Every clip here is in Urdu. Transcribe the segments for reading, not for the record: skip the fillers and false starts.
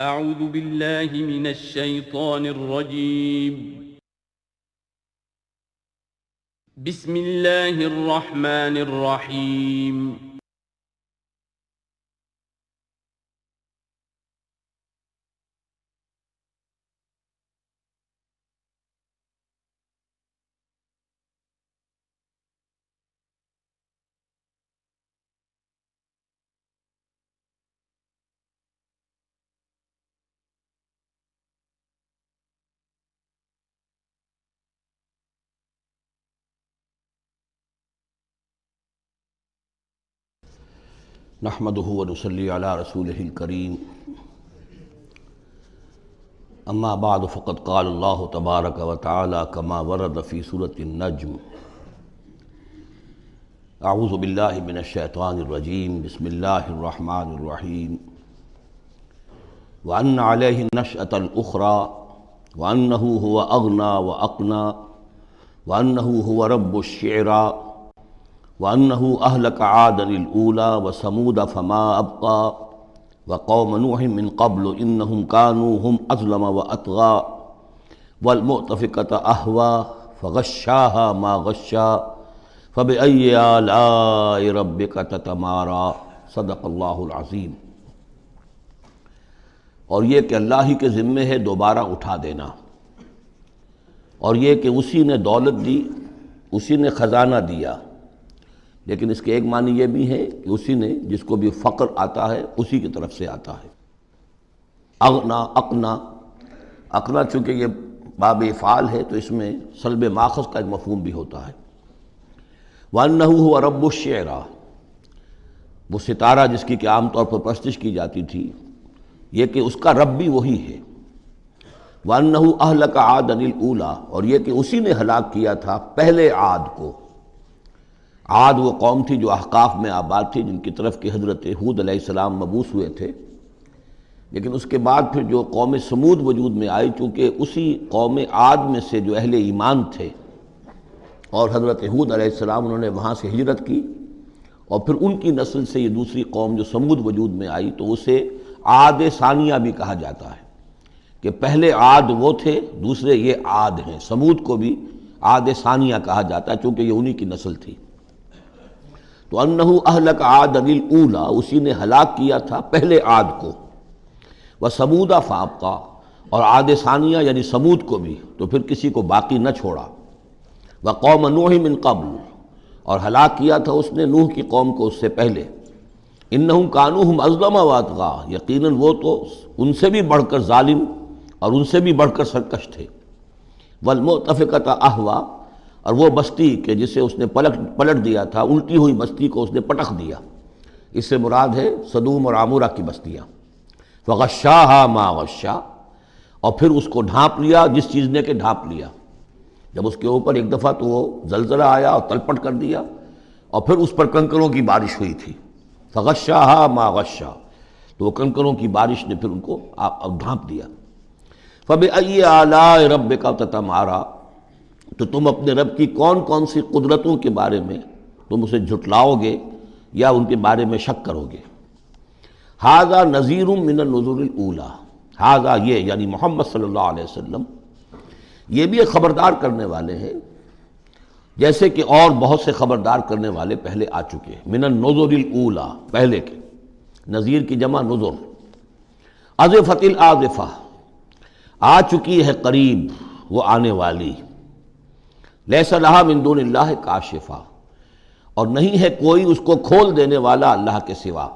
اعوذ باللہ من الشیطان الرجیم بسم اللہ الرحمن الرحیم نحمده ونصلي على رسوله الكريم اما بعد فقد قال الله تبارك وتعالى كما ورد في سورة النجم اعوذ بالله من الشيطان الرجيم بسم الله الرحمن الرحيم وأن عليه النشأة الأخرى وأنه هو أغنى وأقنى وأنه هو رب الشعرى وَأَنَّهُ أَهْلَكَ عَادًا الْأُولَى وَثَمُودَ فَمَا أَبْقَى وَقَوْمَ نُوحٍ مِّن قَبْلُ إِنَّهُمْ كَانُوا هُمْ أَظْلَمَ وَأَطْغَىٰ وَالْمُؤْتَفِكَةَ أَهْوَىٰ فَغَشَّاهَا مَا غَشَّىٰ فَبِأَيِّ آلَاءِ رَبِّكَ تَتَمَارَىٰ صدق اللہ العظیم۔ اور یہ کہ اللہ ہی کے ذمے ہے دوبارہ اٹھا دینا، اور یہ کہ اسی نے دولت دی، اسی نے خزانہ دیا، لیکن اس کے ایک معنی یہ بھی ہے کہ اسی نے جس کو بھی فقر آتا ہے اسی کی طرف سے آتا ہے۔ اغنا اقنا، اقنا چونکہ یہ باب افعال ہے تو اس میں سلب ماخذ کا ایک مفہوم بھی ہوتا ہے۔ وَأَنَّهُ هُوَ رَبُّ الشِّعْرَىٰ، وہ ستارہ جس کی کہ عام طور پر پرستش کی جاتی تھی، یہ کہ اس کا رب بھی وہی ہے۔ وَأَنَّهُ أَهْلَكَ عَادًا الْأُولَىٰ، اور یہ کہ اسی نے ہلاک کیا تھا پہلے عاد کو۔ عاد وہ قوم تھی جو احقاف میں آباد تھی، جن کی طرف کہ حضرت ہود علیہ السلام مبعوث ہوئے تھے، لیکن اس کے بعد پھر جو قوم سمود وجود میں آئی، چونکہ اسی قوم عاد میں سے جو اہل ایمان تھے اور حضرت ہود علیہ السلام انہوں نے وہاں سے ہجرت کی، اور پھر ان کی نسل سے یہ دوسری قوم جو سمود وجود میں آئی، تو اسے عاد ثانیہ بھی کہا جاتا ہے کہ پہلے عاد وہ تھے، دوسرے یہ عاد ہیں۔ سمود کو بھی عاد ثانیہ کہا جاتا ہے چونکہ یہ انہی کی نسل تھی۔ تو انہو اہلک عاد الاولیٰ، اسی نے ہلاک کیا تھا پہلے عاد کو۔ وثمود فابقیٰ، اور عاد ثانیہ یعنی سمود کو بھی تو پھر کسی کو باقی نہ چھوڑا۔ وقوم نوح من قبل، اور ہلاک کیا تھا اس نے نوح کی قوم کو اس سے پہلے۔ انہم کانوا ہم اظلم واطغیٰ، یقیناً وہ تو ان سے بھی بڑھ کر ظالم اور ان سے بھی بڑھ کر سرکش تھے۔ والمؤتفکۃ اہویٰ، اور وہ بستی کہ جسے اس نے پلٹ دیا تھا، الٹی ہوئی بستی کو اس نے پٹخ دیا، اس سے مراد ہے سدوم اور عمورہ کی بستیاں۔ فغشاہا ما غشا، اور پھر اس کو ڈھانپ لیا جس چیز نے کہ ڈھانپ لیا۔ جب اس کے اوپر ایک دفعہ تو وہ زلزلہ آیا اور تلپٹ کر دیا، اور پھر اس پر کنکروں کی بارش ہوئی تھی۔ فغشاہا ما غشا، تو وہ کنکروں کی بارش نے پھر ان کو ڈھانپ دیا۔ فبأی آلاء ربک تتماری، تو تم اپنے رب کی کون کون سی قدرتوں کے بارے میں تم اسے جھٹلاؤ گے یا ان کے بارے میں شک کرو گے۔ ھذا نذیر من النذر الاولیٰ، ھذا یہ یعنی محمد صلی اللہ علیہ وسلم یہ بھی ایک خبردار کرنے والے ہیں، جیسے کہ اور بہت سے خبردار کرنے والے پہلے آ چکے ہیں۔ من النذر الاولیٰ، پہلے کے، نذیر کی جمع نذر۔ ازفت الازفہ، آ چکی ہے قریب وہ آنے والی۔ لیس لہا من دون اللہ کاشفہ، اور نہیں ہے کوئی اس کو کھول دینے والا اللہ کے سوا۔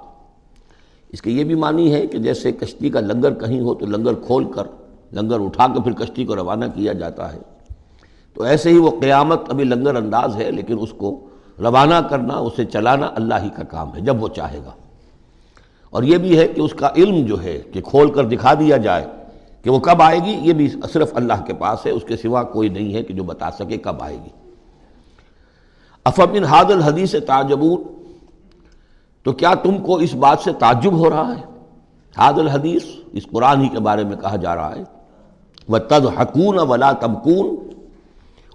اس کے یہ بھی معنی ہے کہ جیسے کشتی کا لنگر کہیں ہو تو لنگر کھول کر، لنگر اٹھا کے پھر کشتی کو روانہ کیا جاتا ہے، تو ایسے ہی وہ قیامت ابھی لنگر انداز ہے، لیکن اس کو روانہ کرنا، اسے چلانا اللہ ہی کا کام ہے جب وہ چاہے گا۔ اور یہ بھی ہے کہ اس کا علم جو ہے کہ کھول کر دکھا دیا جائے کہ وہ کب آئے گی، یہ بھی صرف اللہ کے پاس ہے، اس کے سوا کوئی نہیں ہے کہ جو بتا سکے کب آئے گی۔ افمن ھذا الحدیث تعجبون، تو کیا تم کو اس بات سے تعجب ہو رہا ہے؟ ھذا الحدیث، اس قرآن ہی کے بارے میں کہا جا رہا ہے۔ وتضحکون ولا تبکون،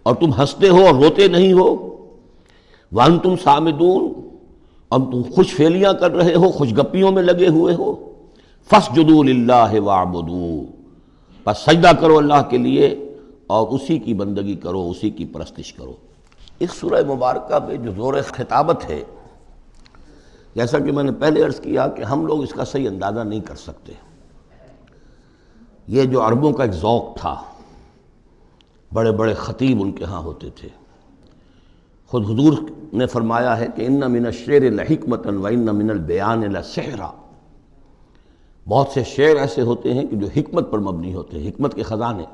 اور تم ہنستے ہو اور روتے نہیں ہو۔ وانتم صامدون، اور تم خوش فیلیاں کر رہے ہو، خوش گپیوں میں لگے ہوئے ہو۔ فاسجدوا للہ واعبدوا، بس سجدہ کرو اللہ کے لیے اور اسی کی بندگی کرو، اسی کی پرستش کرو۔ اس سورہ مبارکہ میں جو زور خطابت ہے، جیسا کہ میں نے پہلے عرض کیا کہ ہم لوگ اس کا صحیح اندازہ نہیں کر سکتے۔ یہ جو عربوں کا ایک ذوق تھا، بڑے بڑے خطیب ان کے ہاں ہوتے تھے۔ خود حضور نے فرمایا ہے کہ ان من الشعر لحکمۃ وان من البیان لسحرا، بہت سے شعر ایسے ہوتے ہیں کہ جو حکمت پر مبنی ہوتے ہیں، حکمت کے خزانے،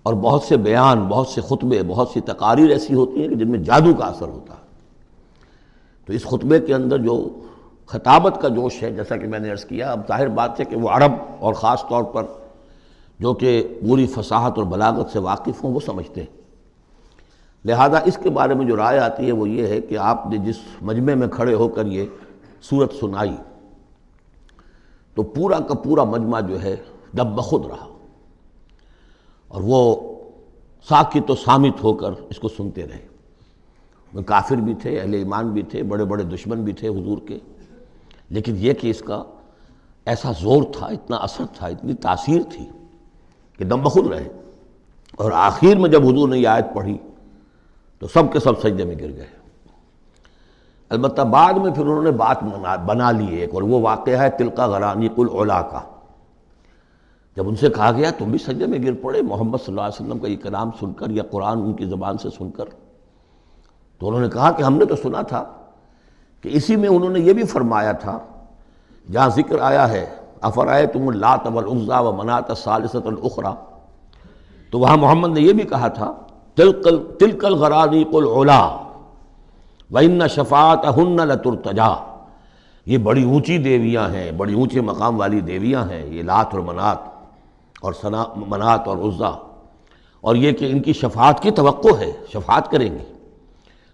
اور بہت سے بیان، بہت سے خطبے، بہت سی تقاریر ایسی ہوتی ہیں کہ جن میں جادو کا اثر ہوتا ہے۔ تو اس خطبے کے اندر جو خطابت کا جوش ہے، جیسا کہ میں نے عرض کیا، اب ظاہر بات ہے کہ وہ عرب اور خاص طور پر جو کہ پوری فصاحت اور بلاغت سے واقف ہوں وہ سمجھتے ہیں۔ لہذا اس کے بارے میں جو رائے آتی ہے وہ یہ ہے کہ آپ نے جس مجمع میں کھڑے ہو کر یہ سورت سنائی تو پورا کا پورا مجمع جو ہے دب بخود رہا، اور وہ ساکت و صامت ہو کر اس کو سنتے رہے۔ وہ کافر بھی تھے، اہل ایمان بھی تھے، بڑے بڑے دشمن بھی تھے حضور کے، لیکن یہ کہ اس کا ایسا زور تھا، اتنا اثر تھا، اتنی تاثیر تھی کہ دم بخود رہے۔ اور آخر میں جب حضور نے یہ آیت پڑھی تو سب کے سب سجدے میں گر گئے۔ البتہ بعد میں پھر انہوں نے بات بنا لی ایک، اور وہ واقعہ ہے تلقا غرانیق العلا کا۔ جب ان سے کہا گیا تم بھی سجدے میں گر پڑے محمد صلی اللہ علیہ وسلم کا یہ کلام سن کر یا قرآن ان کی زبان سے سن کر، تو انہوں نے کہا کہ ہم نے تو سنا تھا کہ اسی میں انہوں نے یہ بھی فرمایا تھا جہاں ذکر آیا ہے افرأیتم اللات والعزی ومناۃ الثالثۃ الاخری، تو وہاں محمد نے یہ بھی کہا تھا تلک الغرانیق العلا وان شفاعتہن لترتجی، یہ بڑی اونچی دیویاں ہیں، بڑی اونچے مقام والی دیویاں ہیں یہ لات اور منات اور عزیٰ، اور یہ کہ ان کی شفاعت کی توقع ہے، شفاعت کریں گی۔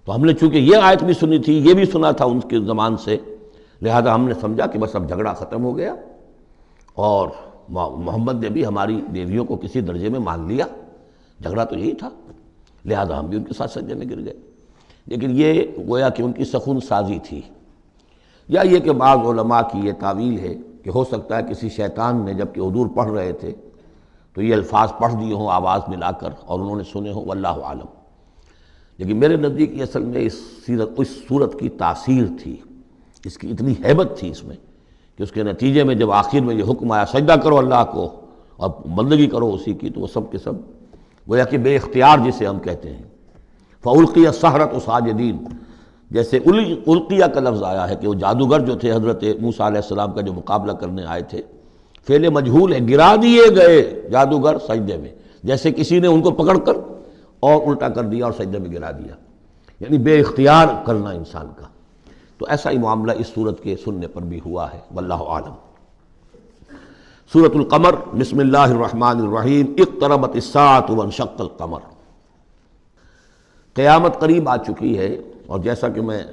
تو ہم نے چونکہ یہ آیت بھی سنی تھی، یہ بھی سنا تھا ان کے زمان سے، لہذا ہم نے سمجھا کہ بس اب جھگڑا ختم ہو گیا، اور محمد نے بھی ہماری دیویوں کو کسی درجے میں مان لیا، جھگڑا تو یہی تھا، لہذا ہم بھی ان کے ساتھ سجدے میں گر گئے۔ لیکن یہ گویا کہ ان کی سخن سازی تھی، یا یہ کہ بعض علماء کی یہ تعویل ہے کہ ہو سکتا ہے کسی شیطان نے جب کہ حضور پڑھ رہے تھے تو یہ الفاظ پڑھ دیے ہوں آواز ملا کر اور انہوں نے سنے ہوں، واللہ عالم۔ لیکن میرے نزدیک یہ اصل میں اس صورت کی تاثیر تھی، اس کی اتنی ہیبت تھی اس میں کہ اس کے نتیجے میں جب آخر میں یہ حکم آیا سجدہ کرو اللہ کو اور بندگی کرو اسی کی، تو وہ سب کے سب گویا کہ بے اختیار جسے ہم کہتے ہیں، فَأُلْقِيَ السَّحَرَةُ سَاجِدِينَ، جیسے القیہ کا لفظ آیا ہے کہ وہ جادوگر جو تھے حضرت موسیٰ علیہ السلام کا جو مقابلہ کرنے آئے تھے، فعل مجہول ہے، گرا دیے گئے جادوگر سجدے میں، جیسے کسی نے ان کو پکڑ کر اور الٹا کر دیا اور سجدے میں گرا دیا، یعنی بے اختیار کرنا انسان کا۔ تو ایسا ہی معاملہ اس سورت کے سننے پر بھی ہوا ہے، واللہ عالم۔ سورۃ القمر، بسم اللہ الرحمن الرحیم، اقتربت الساعۃ وانشق القمر۔ قیامت قریب آ چکی ہے، اور جیسا کہ میں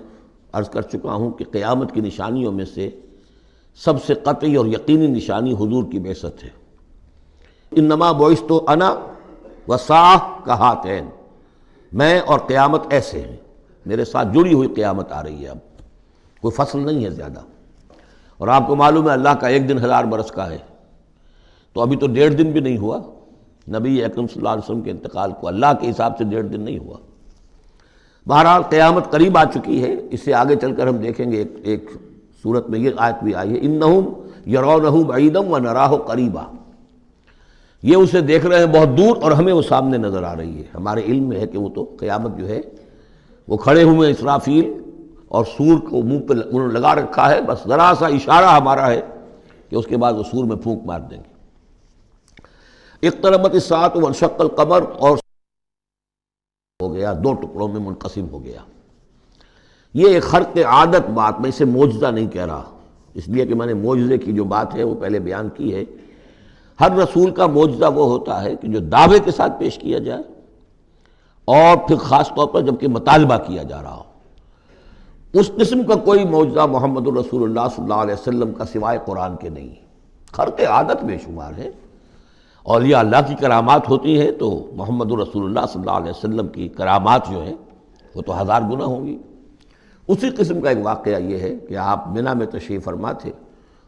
عرض کر چکا ہوں کہ قیامت کی نشانیوں میں سے سب سے قطعی اور یقینی نشانی حضور کی بعثت ہے۔ انما بعثت انا والساعۃ کہاتین، میں اور قیامت ایسے ہیں، میرے ساتھ جڑی ہوئی قیامت آ رہی ہے، اب کوئی فصل نہیں ہے زیادہ۔ اور آپ کو معلوم ہے اللہ کا ایک دن 1000 برس کا ہے، تو ابھی تو 1.5 دن بھی نہیں ہوا نبی اکرم صلی اللہ علیہ وسلم کے انتقال کو، اللہ کے حساب سے 1.5 دن نہیں ہوا۔ بہرحال قیامت قریب آ چکی ہے، اس سے آگے چل کر ہم دیکھیں گے ایک صورت میں یہ آیت بھی آئی ہے، انہم یرونہ بعیدا ونراہ قریبا، یہ اسے دیکھ رہے ہیں بہت دور اور ہمیں وہ سامنے نظر آ رہی ہے۔ ہمارے علم میں ہے کہ وہ تو قیامت جو ہے وہ کھڑے ہوئے ہیں اسرافیل اور سور کو منہ پہ انہوں نے لگا رکھا ہے، بس ذرا سا اشارہ ہمارا ہے کہ اس کے بعد وہ سور میں پھونک مار دیں گے۔ اقتربت الساعۃ وانشق القمر، اور ہو گیا، 2 ٹکڑوں میں منقسم ہو گیا۔ یہ ایک خرق عادت بات، میں اسے معجزہ نہیں کہہ رہا، اس لیے کہ میں نے معجزے کی جو بات ہے وہ پہلے بیان کی ہے۔ ہر رسول کا معجزہ وہ ہوتا ہے کہ جو دعوے کے ساتھ پیش کیا جائے، اور پھر خاص طور پر جب کہ مطالبہ کیا جا رہا ہو۔ اس قسم کا کوئی معجزہ محمد الرسول اللہ صلی اللہ علیہ وسلم کا سوائے قرآن کے نہیں، خرق عادت بے شمار ہے۔ اولیاء اللہ کی کرامات ہوتی ہیں تو محمد الرسول اللہ صلی اللہ علیہ وسلم کی کرامات جو ہیں وہ تو 1000 گنا ہوں گی۔ اسی قسم کا ایک واقعہ یہ ہے کہ آپ منی میں تشریف فرما تھے،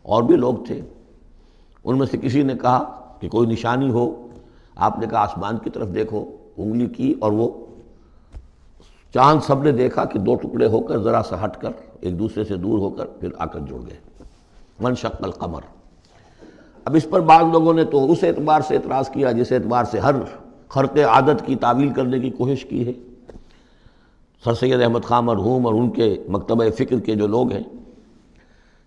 اور بھی لوگ تھے، ان میں سے کسی نے کہا کہ کوئی نشانی ہو، آپ نے کہا آسمان کی طرف دیکھو، انگلی کی اور وہ چاند سب نے دیکھا کہ دو ٹکڑے ہو کر ذرا سا ہٹ کر ایک دوسرے سے دور ہو کر پھر آ کر جڑ گئے، وانشق القمر۔ اب اس پر بعض لوگوں نے تو اس اعتبار سے اعتراض کیا جس اعتبار سے ہر خرق عادت کی تعویل کرنے کی کوشش کی ہے، سر سید احمد خان مرحوم اور ان کے مکتبہ فکر کے جو لوگ ہیں،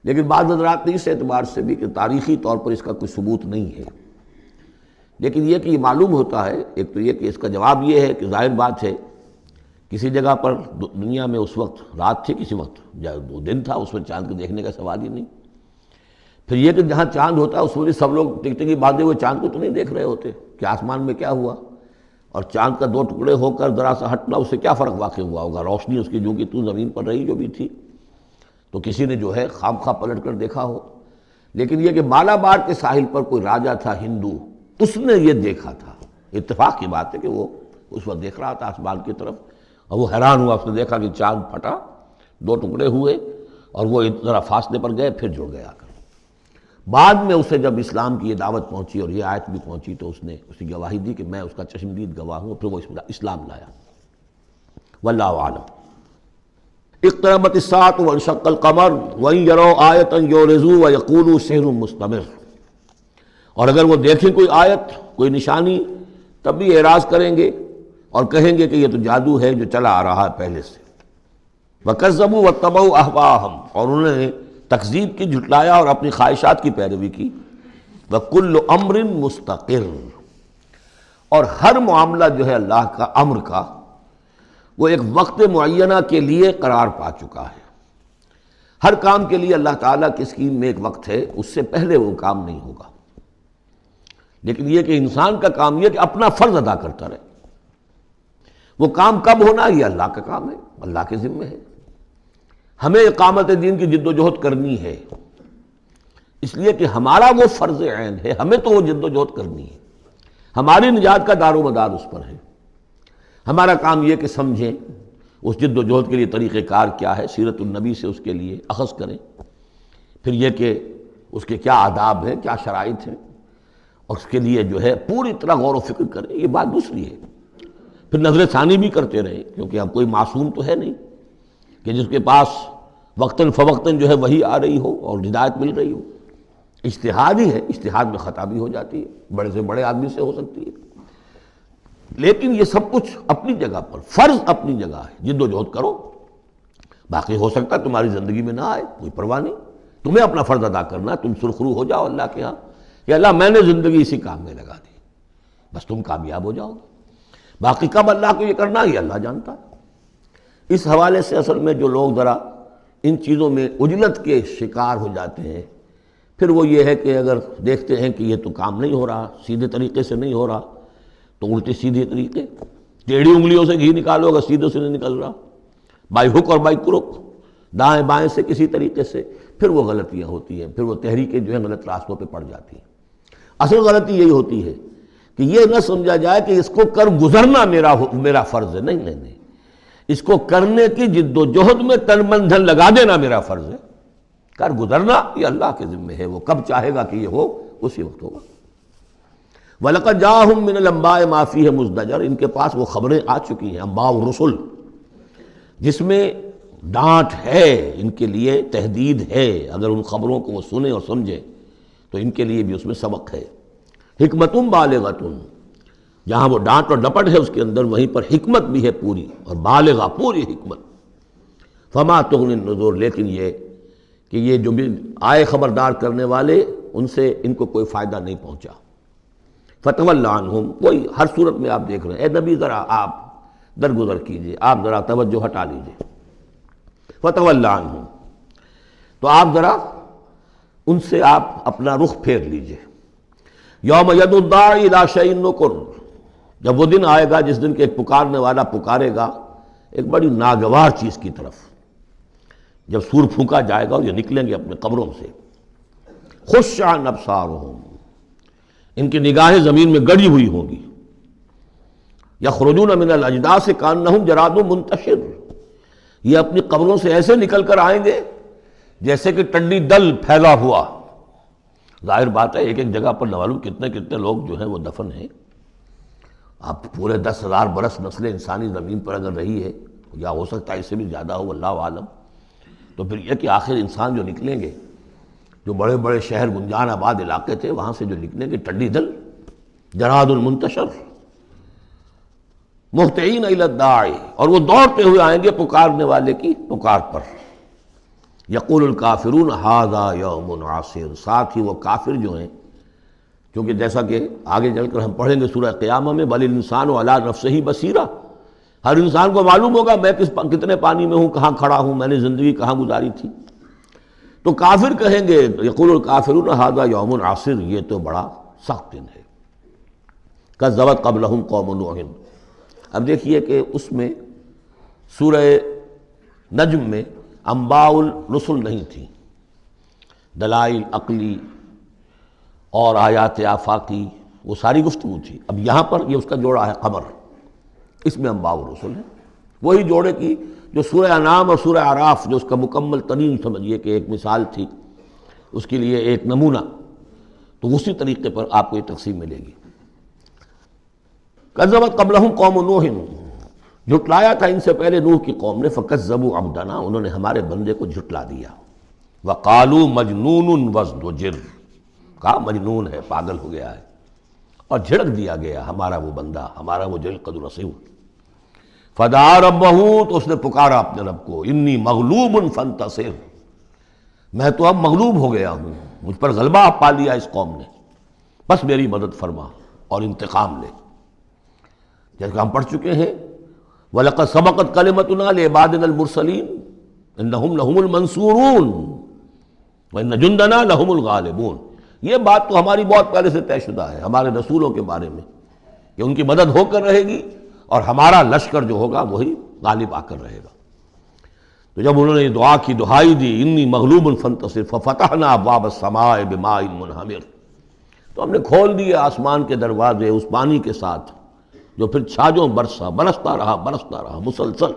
لیکن بعض حضرات نے اس اعتبار سے بھی کہ تاریخی طور پر اس کا کوئی ثبوت نہیں ہے، لیکن یہ کہ یہ معلوم ہوتا ہے، ایک تو یہ کہ اس کا جواب یہ ہے کہ ظاہر بات ہے کسی جگہ پر دنیا میں اس وقت رات تھی، کسی وقت وہ دن تھا، اس میں چاند کو دیکھنے کا سوال ہی نہیں۔ پھر یہ کہ جہاں چاند ہوتا ہے اس میں سب لوگ ٹکٹکی باندھے ہوئے چاند کو تو نہیں دیکھ رہے ہوتے کہ آسمان میں کیا ہوا، اور چاند کا دو ٹکڑے ہو کر ذرا سا ہٹنا اس سے کیا فرق واقع ہوا ہوگا، روشنی اس کی جو کہ تو زمین پر رہی جو بھی تھی، تو کسی نے جو ہے خام خواہ پلٹ کر دیکھا ہو۔ لیکن یہ کہ مالابار کے ساحل پر کوئی راجا تھا ہندو، اس نے یہ دیکھا تھا، اتفاق کی بات ہے کہ وہ اس وقت دیکھ رہا تھا آسمان کی طرف، اور وہ حیران ہوا، اس نے دیکھا کہ چاند پھٹا، دو ٹکڑے ہوئے اور وہ ذرا فاصلے پر گئے پھر جڑ گئے آ کر۔ بعد میں اسے جب اسلام کی یہ دعوت پہنچی اور یہ آیت بھی پہنچی تو اس نے اسی گواہی دی کہ میں اس کا چشمدید گواہ ہوں، پھر وہ اسلام لایا۔ واللہ اعلم۔ اقتربت الساعة وانشق القمر وإن يروا آية يعرضوا ويقولوا سحر مستمر، اور اگر وہ دیکھیں کوئی آیت، کوئی نشانی، تب بھی اعراض کریں گے اور کہیں گے کہ یہ تو جادو ہے جو چلا آ رہا ہے پہلے سے۔ وَكَذَّبُوا وَاتَّبَعُوا أَهْوَاءَهُمْ، اور انہوں نے تکذیب کی، جھٹلایا اور اپنی خواہشات کی پیروی کی۔ وَكُلُّ أَمْرٍ مُسْتَقِرٌ، اور ہر معاملہ جو ہے اللہ کا امر کا وہ ایک وقت معینہ کے لیے قرار پا چکا ہے۔ ہر کام کے لیے اللہ تعالیٰ کی اسکیم میں ایک وقت ہے، اس سے پہلے وہ کام نہیں ہوگا۔ لیکن یہ کہ انسان کا کام یہ کہ اپنا فرض ادا کرتا رہے، وہ کام کب ہونا یہ اللہ کا کام ہے، اللہ کے ذمہ ہے۔ ہمیں اقامت دین کی جد و جہد کرنی ہے، اس لیے کہ ہمارا وہ فرض عین ہے، ہمیں تو وہ جد و جہد کرنی ہے، ہماری نجات کا دار و مدار اس پر ہے۔ ہمارا کام یہ کہ سمجھیں اس جد و جہد کے لیے طریقہ کار کیا ہے، سیرت النبی سے اس کے لیے اخذ کریں، پھر یہ کہ اس کے کیا آداب ہیں، کیا شرائط ہیں، اور اس کے لیے جو ہے پوری طرح غور و فکر کریں، یہ بات دوسری ہے۔ پھر نظر ثانی بھی کرتے رہیں، کیونکہ اب کوئی معصوم تو ہے نہیں کہ جس کے پاس وقتاً فوقتاً جو ہے وہی آ رہی ہو اور ہدایت مل رہی ہو۔ اجتہاد ہی ہے، اجتہاد میں خطا بھی ہو جاتی ہے، بڑے سے بڑے آدمی سے ہو سکتی ہے، لیکن یہ سب کچھ اپنی جگہ پر، فرض اپنی جگہ ہے، جد و جہد کرو۔ باقی ہو سکتا ہے تمہاری زندگی میں نہ آئے، کوئی پرواہ نہیں، تمہیں اپنا فرض ادا کرنا، تم سرخرو ہو جاؤ اللہ کے ہاں کہ اللہ میں نے زندگی اسی کام میں لگا دی، بس تم کامیاب ہو جاؤ گے۔ باقی کب اللہ کو یہ کرنا یہ اللہ جانتا ہے۔ اس حوالے سے اصل میں جو لوگ ذرا ان چیزوں میں عجلت کے شکار ہو جاتے ہیں، پھر وہ یہ ہے کہ اگر دیکھتے ہیں کہ یہ تو کام نہیں ہو رہا، سیدھے طریقے سے نہیں ہو رہا، تو الٹے سیدھے طریقے، ٹیڑھی انگلیوں سے گھی نکالو اگر سیدھے سے نہیں نکل رہا، بائی ہک اور بائی کرک، دائیں بائیں سے کسی طریقے سے، پھر وہ غلطیاں ہوتی ہیں، پھر وہ تحریکیں جو ہیں غلط راستوں پہ پڑ جاتی ہیں۔ اصل غلطی یہی ہوتی ہے کہ یہ نہ سمجھا جائے کہ اس کو کر گزرنا میرا فرض ہے، نہیں نہیں نہیں، اس کو کرنے کی جد و جہد میں تن من دھن لگا دینا میرا فرض ہے، کر گزرنا یہ اللہ کے ذمہ ہے، وہ کب چاہے گا کہ یہ ہو اسی وقت ہوگا۔ وَلَقَدْ جَاءَهُم مِّنَ الْأَنبَاءِ مَا فِيهِ مُزْدَجَرٌ، ان کے پاس وہ خبریں آ چکی ہیں، انباء الرسل، جس میں ڈانٹ ہے، ان کے لیے تہدید ہے، اگر ان خبروں کو وہ سنیں اور سمجھیں تو ان کے لیے بھی اس میں سبق ہے۔ حکمتٌ بالغۃ، جہاں وہ ڈانٹ اور ڈپٹ ہے اس کے اندر، وہیں پر حکمت بھی ہے پوری، اور بالغہ پوری حکمت۔ فما تغنی النذر، لیکن یہ کہ یہ جو بھی آئے خبردار کرنے والے، ان سے ان کو کوئی فائدہ نہیں پہنچا۔ فتول عنہم، کوئی ہر صورت میں آپ دیکھ رہے ہیں، اے نبی ذرا آپ درگزر کیجئے، آپ ذرا توجہ ہٹا لیجئے۔ فتول عنہم، تو آپ ذرا ان سے آپ اپنا رخ پھیر لیجئے۔ یوم یدعو الداعی الی شیء نکر، جب وہ دن آئے گا جس دن کہ ایک پکارنے والا پکارے گا ایک بڑی ناگوار چیز کی طرف، جب سور پھونکا جائے گا اور یہ نکلیں گے اپنے قبروں سے۔ خش عن ابصارہم، ان کی نگاہیں زمین میں گڑی ہوئی ہوں گی۔ یخرجون من الاجداث کانہم جراد منتشر، یہ اپنی قبروں سے ایسے نکل کر آئیں گے جیسے کہ ٹنڈی دل پھیلا ہوا ظاہر بات ہے ایک ایک جگہ پر نہ معلوم کتنے کتنے لوگ جو ہیں وہ دفن ہیں. اب پورے 10,000 برس نسل انسانی زمین پر اگر رہی ہے، یا ہو سکتا ہے اس سے بھی زیادہ ہو، اللہ عالم، تو پھر یہ کہ آخر انسان جو نکلیں گے، جو بڑے بڑے شہر گنجان آباد علاقے تھے وہاں سے جو نکلیں گے ٹڈی دل، جراد المنتشر، مہطعین الی الداعی، اور وہ دوڑتے ہوئے آئیں گے پکارنے والے کی پکار پر. یقول الکافرون ھذا یوم عسیر، ساتھ ہی وہ کافر جو ہیں، کیونکہ جیسا کہ آگے چل کر ہم پڑھیں گے سورہ قیامہ میں، بل الانسان علی نفسہ بصیرہ، ہر انسان کو معلوم ہوگا میں کتنے پانی میں ہوں، کہاں کھڑا ہوں، میں نے زندگی کہاں گزاری تھی. تو کافر کہیں گے، یقول الکافرون ھذا یوم عسیر، یہ تو بڑا سخت دن ہے. کذبت قبلہم قوم نوح، اب دیکھیے کہ اس میں سورہ نجم میں انباء الرسل نہیں تھی، دلائل عقلی اور آیات آفاقی وہ ساری گفتگو تھی. اب یہاں پر یہ اس کا جوڑا ہے قمر، اس میں انباء الرسل ہے، وہی جوڑے کی جو سورہ انعام اور سورہ اعراف جو اس کا مکمل ترین سمجھیے کہ ایک مثال تھی، اس کے لیے ایک نمونہ، تو اسی طریقے پر آپ کو یہ تقسیم ملے گی. کذبت قبلہم قوم نوح، جھٹلایا تھا ان سے پہلے نوح کی قوم نے، فکذبوا عبدنا، انہوں نے ہمارے بندے کو جھٹلا دیا. وقالوا مجنون وازدجر، کہا مجنون ہے، پاگل ہو گیا ہے، اور جھڑک دیا گیا ہمارا وہ بندہ، ہمارا وہ جلیل قدر رسول. فدعا ربہ، تو اس نے پکارا اپنے رب کو، انی مغلوب فانتصر، میں تو اب مغلوب ہو گیا ہوں، مجھ پر غلبہ پا لیا اس قوم نے، بس میری مدد فرما اور انتقام لے. جیسے کہ ہم پڑھ چکے ہیں، وَلَقَدْ سَبَقَتْ كَلِمَتُنَا لِعِبَادِنَا الْمُرْسَلِينَ إِنَّهُمْ لَهُمُ الْمَنْصُورُونَ وَإِنَّ جُنْدَنَا لَهُمُ الْغَالِبُونَ. یہ بات تو ہماری بہت پہلے سے طے شدہ ہے ہمارے رسولوں کے بارے میں، کہ ان کی مدد ہو کر رہے گی اور ہمارا لشکر جو ہوگا وہی غالب آ کر رہے گا. تو جب انہوں نے دعا کی، دہائی دی، انی مغلوب فانتصر ففتحنا ابواب السماء بماء منہمر، تو ہم نے کھول دیے آسمان کے دروازے اس پانی کے ساتھ جو پھر چھاجوں برستا رہا مسلسل.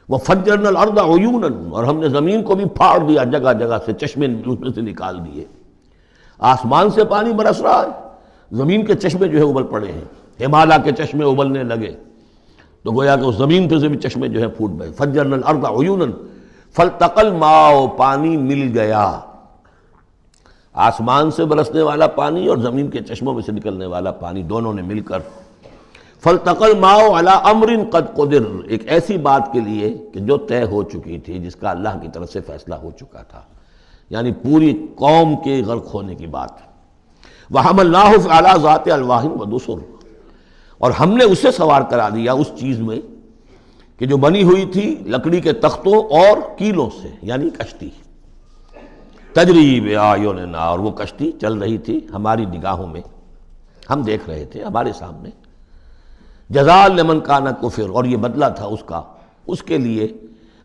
وفجرنا الارض عیونا، اور ہم نے زمین کو بھی پھاڑ دیا جگہ جگہ سے، چشمے اس میں سے نکال دیے. آسمان سے پانی برس رہا ہے، زمین کے چشمے جو ہے ابل پڑے ہیں، ہمالیہ کے چشمے ابلنے لگے، تو گویا کہ اس زمین پہ سے بھی چشمے جو ہے پھوٹ گئے. فجرنا الارض عیونا فالتقى الماء، پانی مل گیا، آسمان سے برسنے والا پانی اور زمین کے چشموں میں سے نکلنے والا پانی دونوں نے مل کر، فالتقى الماء على امر قد قدر، ایک ایسی بات کے لیے کہ جو طے ہو چکی تھی، جس کا اللہ کی طرف سے فیصلہ ہو چکا تھا، یعنی پوری قوم کے غرق ہونے کی بات. وحملناه على ذات الواح ودسر، اور ہم نے اسے سوار کرا دیا اس چیز میں کہ جو بنی ہوئی تھی لکڑی کے تختوں اور کیلوں سے، یعنی کشتی. تجری بأعیننا، اور وہ کشتی چل رہی تھی ہماری نگاہوں میں، ہم دیکھ رہے تھے ہمارے سامنے. جزاء لمن کان کفر، اور یہ بدلہ تھا اس کا، اس کے لیے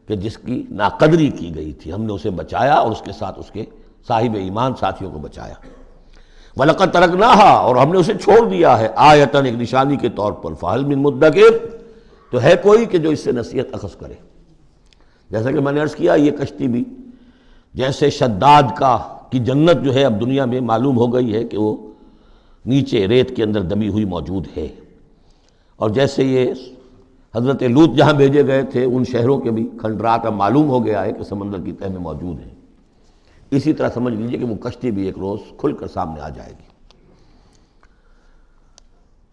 کہ جس کی ناقدری کی گئی تھی، ہم نے اسے بچایا اور اس کے ساتھ اس کے صاحب ایمان ساتھیوں کو بچایا. وَلَقَدْ تَرَكْنَاهَا، اور ہم نے اسے چھوڑ دیا ہے، آیتاً، ایک نشانی کے طور پر، فَهَلْ مِن مُدَّکِرٍ، تو ہے کوئی کہ جو اس سے نصیحت اخذ کرے. جیسا کہ میں نے عرض کیا، یہ کشتی بھی جیسے شداد کی جنت جو ہے اب دنیا میں معلوم ہو گئی ہے کہ وہ نیچے ریت کے اندر دبی ہوئی موجود ہے، اور جیسے یہ حضرت لوط جہاں بھیجے گئے تھے ان شہروں کے بھی کھنڈرات اب معلوم ہو گیا ہے کہ سمندر کی تہ میں موجود ہیں، اسی طرح سمجھ لیجئے کہ وہ کشتی بھی ایک روز کھل کر سامنے آ جائے گی.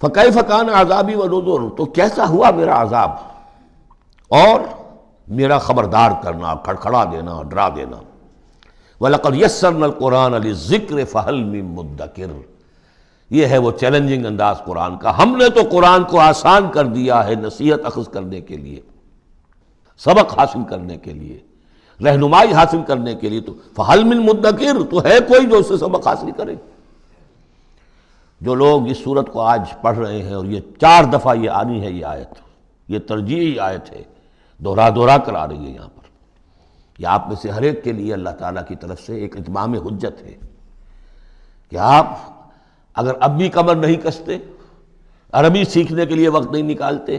فَكَيْفَ كَانَ عَذَابِي وَنُذُرِ، تو کیسا ہوا میرا عذاب اور میرا خبردار کرنا، کھڑکھڑا دینا، ڈرا دینا. وَلَقَدْ يَسَّرْنَا الْقُرْآنَ لِلذِّكْرِ فَهَلْ مِن مُدَّكِرٍ، یہ ہے وہ چیلنجنگ انداز قرآن کا. ہم نے تو قرآن کو آسان کر دیا ہے نصیحت اخذ کرنے کے لیے، سبق حاصل کرنے کے لیے، رہنمائی حاصل کرنے کے لیے. تو فَهَلْ مِن مُدَّكِرٍ، تو ہے کوئی جو اس سے سبق حاصل کرے. جو لوگ اس صورت کو آج پڑھ رہے ہیں، اور یہ 4 دفعہ یہ آنی ہے، یہ آیت، یہ ترجیحی آیت ہے، دوہرا کر آ رہی ہے یہاں پر. یہ آپ میں سے ہر ایک کے لیے اللہ تعالیٰ کی طرف سے ایک اتمام حجت ہے کہ آپ اگر اب بھی کمر نہیں کستے، عربی سیکھنے کے لیے وقت نہیں نکالتے،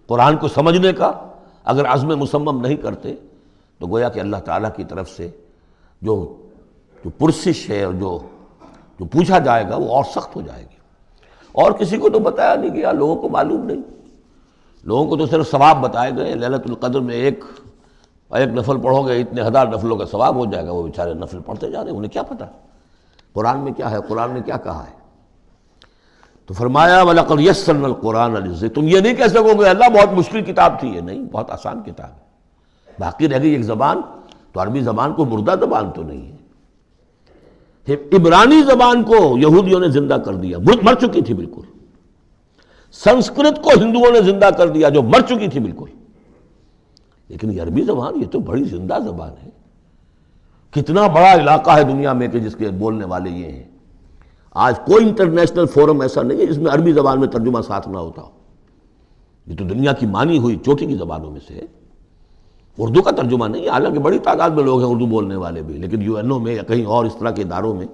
قرآن کو سمجھنے کا اگر عزم مصمم نہیں کرتے، تو گویا کہ اللہ تعالیٰ کی طرف سے جو جو پرسش ہے اور جو پوچھا جائے گا وہ اور سخت ہو جائے گی. اور کسی کو تو بتایا نہیں گیا، لوگوں کو معلوم نہیں. لوگوں کو تو صرف ثواب بتائے گئے، للیلۃ القدر میں ایک نفل پڑھو گے اتنے ہزار نفلوں کا ثواب ہو جائے گا. وہ بیچارے نفل پڑھتے جا رہے ہیں، انہیں کیا پتہ قرآن میں کیا ہے، قرآن نے کیا کہا ہے. تو فرمایا وَلَقَدْ يَسَّرْنَا الْقُرْآنَ لِلذِّكْرِ. تم یہ نہیں کہہ سکو گے اللہ بہت مشکل کتاب تھی. یہ نہیں، بہت آسان کتاب ہے. باقی رہ گئی ایک زبان، تو عربی زبان کو مردہ زبان تو نہیں ہے. عبرانی زبان کو یہودیوں نے زندہ کر دیا، مر چکی تھی بالکل. سنسکرت کو ہندوؤں نے زندہ کر دیا جو مر چکی تھی بالکل. لیکن یہ عربی زبان، یہ تو بڑی زندہ زبان ہے. کتنا بڑا علاقہ ہے دنیا میں کہ جس کے بولنے والے یہ ہیں. آج کوئی انٹرنیشنل فورم ایسا نہیں ہے جس میں عربی زبان میں ترجمہ ساتھ نہ ہوتا ہو. یہ تو دنیا کی مانی ہوئی چوٹی کی زبانوں میں سے ہے. اردو کا ترجمہ نہیں، حالانکہ بڑی تعداد میں لوگ ہیں اردو بولنے والے بھی، لیکن UN میں یا کہیں اور اس طرح کے اداروں میں